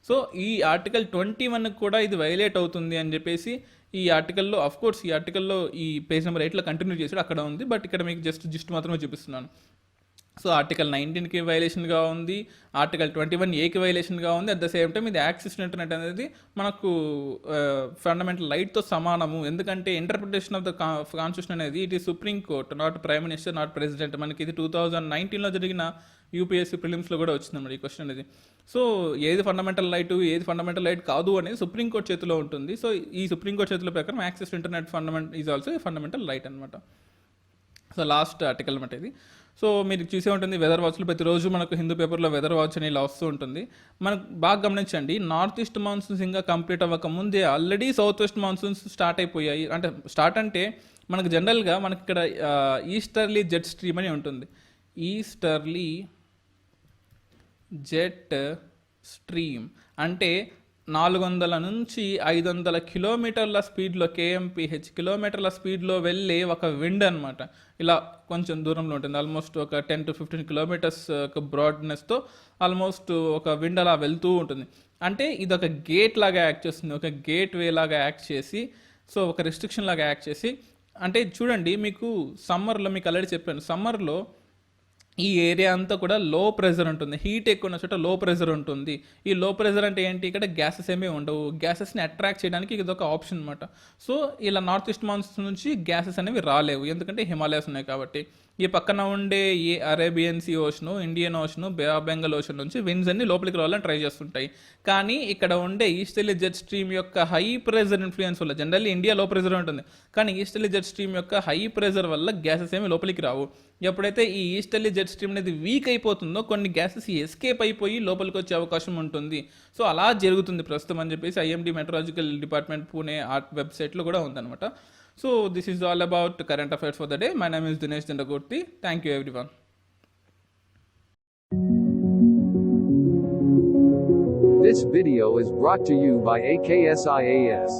So ఈ article 21 కూడా ఇది వైలేట్ అవుతుంది అని చెప్పేసి ఈ ఆర్టికల్లో, ఆఫ్ కోర్స్ ఈ ఆర్టికల్లో ఈ పేజ్ నెంబర్ 8లో కంటిన్యూ చేసాడు, అక్కడ ఉంది. బట్ ఇక్కడ మీకు జస్ట్ మాత్రమే చూపిస్తున్నాను. సో ఆర్టికల్ 19కి వైలేషన్గా ఉంది, ఆర్టికల్ 21Aకి వైలేషన్గా ఉంది. అట్ ద సేమ్ టైం ఇది యాక్సెస్ ఇంటర్నెట్ అనేది మనకు ఫండమెంటల్ రైట్తో సమానము. ఎందుకంటే ఇంటర్ప్రిటేషన్ ఆఫ్ ద కాన్స్టిట్యూషన్ అనేది ఇట్ ఈ supreme court, not prime minister, not president. మనకి ఇది 2019లో జరిగిన యూపీఎస్సీ ప్రిలిమ్స్లో కూడా వచ్చిందన్నమాట ఈ క్వశ్చన్ అనేది. సో ఏది ఫండమెంటల్ రైట్, ఏది ఫండమెంటల్ రైట్ కాదు అనేది సుప్రీంకోర్టు చేతిలో ఉంటుంది. సో ఈ సుప్రీంకోర్టు చేతుల ప్రకారం access to internet is also fundamental right అనమాట. సో లాస్ట్ ఆర్టికల్ అనమాట ఇది. సో మీరు చూసే ఉంటుంది వెదర్ వాచ్లో ప్రతిరోజు మనకు హిందూ పేపర్లో వెదర్ వాచ్ అని ఇలా వస్తూ ఉంటుంది. మనకు బాగా గమనించండి, నార్త్ ఈస్ట్ మాన్సూన్స్ ఇంకా కంప్లీట్ అవ్వక ముందే already south west monsoons start అయిపోయాయి. అంటే స్టార్ట్ అంటే మనకు జనరల్గా మనకి ఇక్కడ ఈస్టర్లీ జెట్ స్ట్రీమ్ అని ఉంటుంది. ఈస్టర్లీ జెట్ స్ట్రీమ్ అంటే 400 నుంచి 500 కిలోమీటర్ల స్పీడ్లో, కేఎంపిహెచ్ కిలోమీటర్ల స్పీడ్లో వెళ్ళే ఒక విండ్ అనమాట. ఇలా కొంచెం దూరంలో ఉంటుంది, ఆల్మోస్ట్ ఒక 10 to 15 కిలోమీటర్స్ ఒక బ్రాడ్నెస్తో ఆల్మోస్ట్ ఒక విండ్ అలా వెళ్తూ ఉంటుంది. అంటే ఇది ఒక గేట్ లాగా యాక్ట్ చేస్తుంది, ఒక గేట్ వే లాగా యాక్ట్ చేసి, సో ఒక రెస్ట్రిక్షన్ లాగా యాక్ట్ చేసి. అంటే చూడండి, మీకు సమ్మర్లో, మీకు ఆల్రెడీ చెప్పాను, సమ్మర్లో ఈ ఏరియా అంతా కూడా లో ప్రెజర్ ఉంటుంది, హీట్ ఎక్కువ ఉన్న చోట లో ప్రెజర్ ఉంటుంది. ఈ లో ప్రెజర్ అంటే ఏంటి, ఇక్కడ గ్యాసెస్ ఏమీ ఉండవు. గ్యాసెస్ని అట్రాక్ట్ చేయడానికి ఇది ఒక ఆప్షన్ అనమాట. సో ఇలా నార్త్ ఈస్ట్ మాన్సూన్ నుంచి గ్యాసెస్ అనేవి రాలేవు, ఎందుకంటే హిమాలయాస్ ఉన్నాయి కాబట్టి. ఈ పక్కన ఉండే ఈ Arabian sea ocean, Indian ocean, bay of Bengal ocean నుంచి విండ్స్ అన్ని లోపలికి రావాలని ట్రై చేస్తుంటాయి. కానీ ఇక్కడ ఉండే ఈస్టర్లీ జెట్ స్ట్రీమ్ యొక్క హై ప్రెజర్ ఇన్ఫ్లుయెన్స్ వల్ల, జనరల్లీ ఇండియా లో ప్రెజర్ ఉంటుంది, కానీ ఈస్టర్లీ జెట్ స్ట్రీమ్ యొక్క హై ప్రెజర్ వల్ల గ్యాసెస్ ఏమి లోపలికి రావు. ఎప్పుడైతే ఈ ఈస్టర్లీ జెట్ స్ట్రీమ్ అనేది వీక్ అయిపోతుందో కొన్ని గ్యాసెస్ ఎస్కేప్ అయిపోయి లోపలికి వచ్చే అవకాశం ఉంటుంది. సో అలా జరుగుతుంది ప్రస్తుతం అని చెప్పేసి ఐఎండీ మెట్రాలజికల్ డిపార్ట్మెంట్ పూణే ఆర్ట్ వెబ్సైట్లో కూడా ఉందన్నమాట. So this is all about current affairs for the day. My name is Dinesh Dandagurthi. Thank you everyone. This video is brought to you by AKSIAS.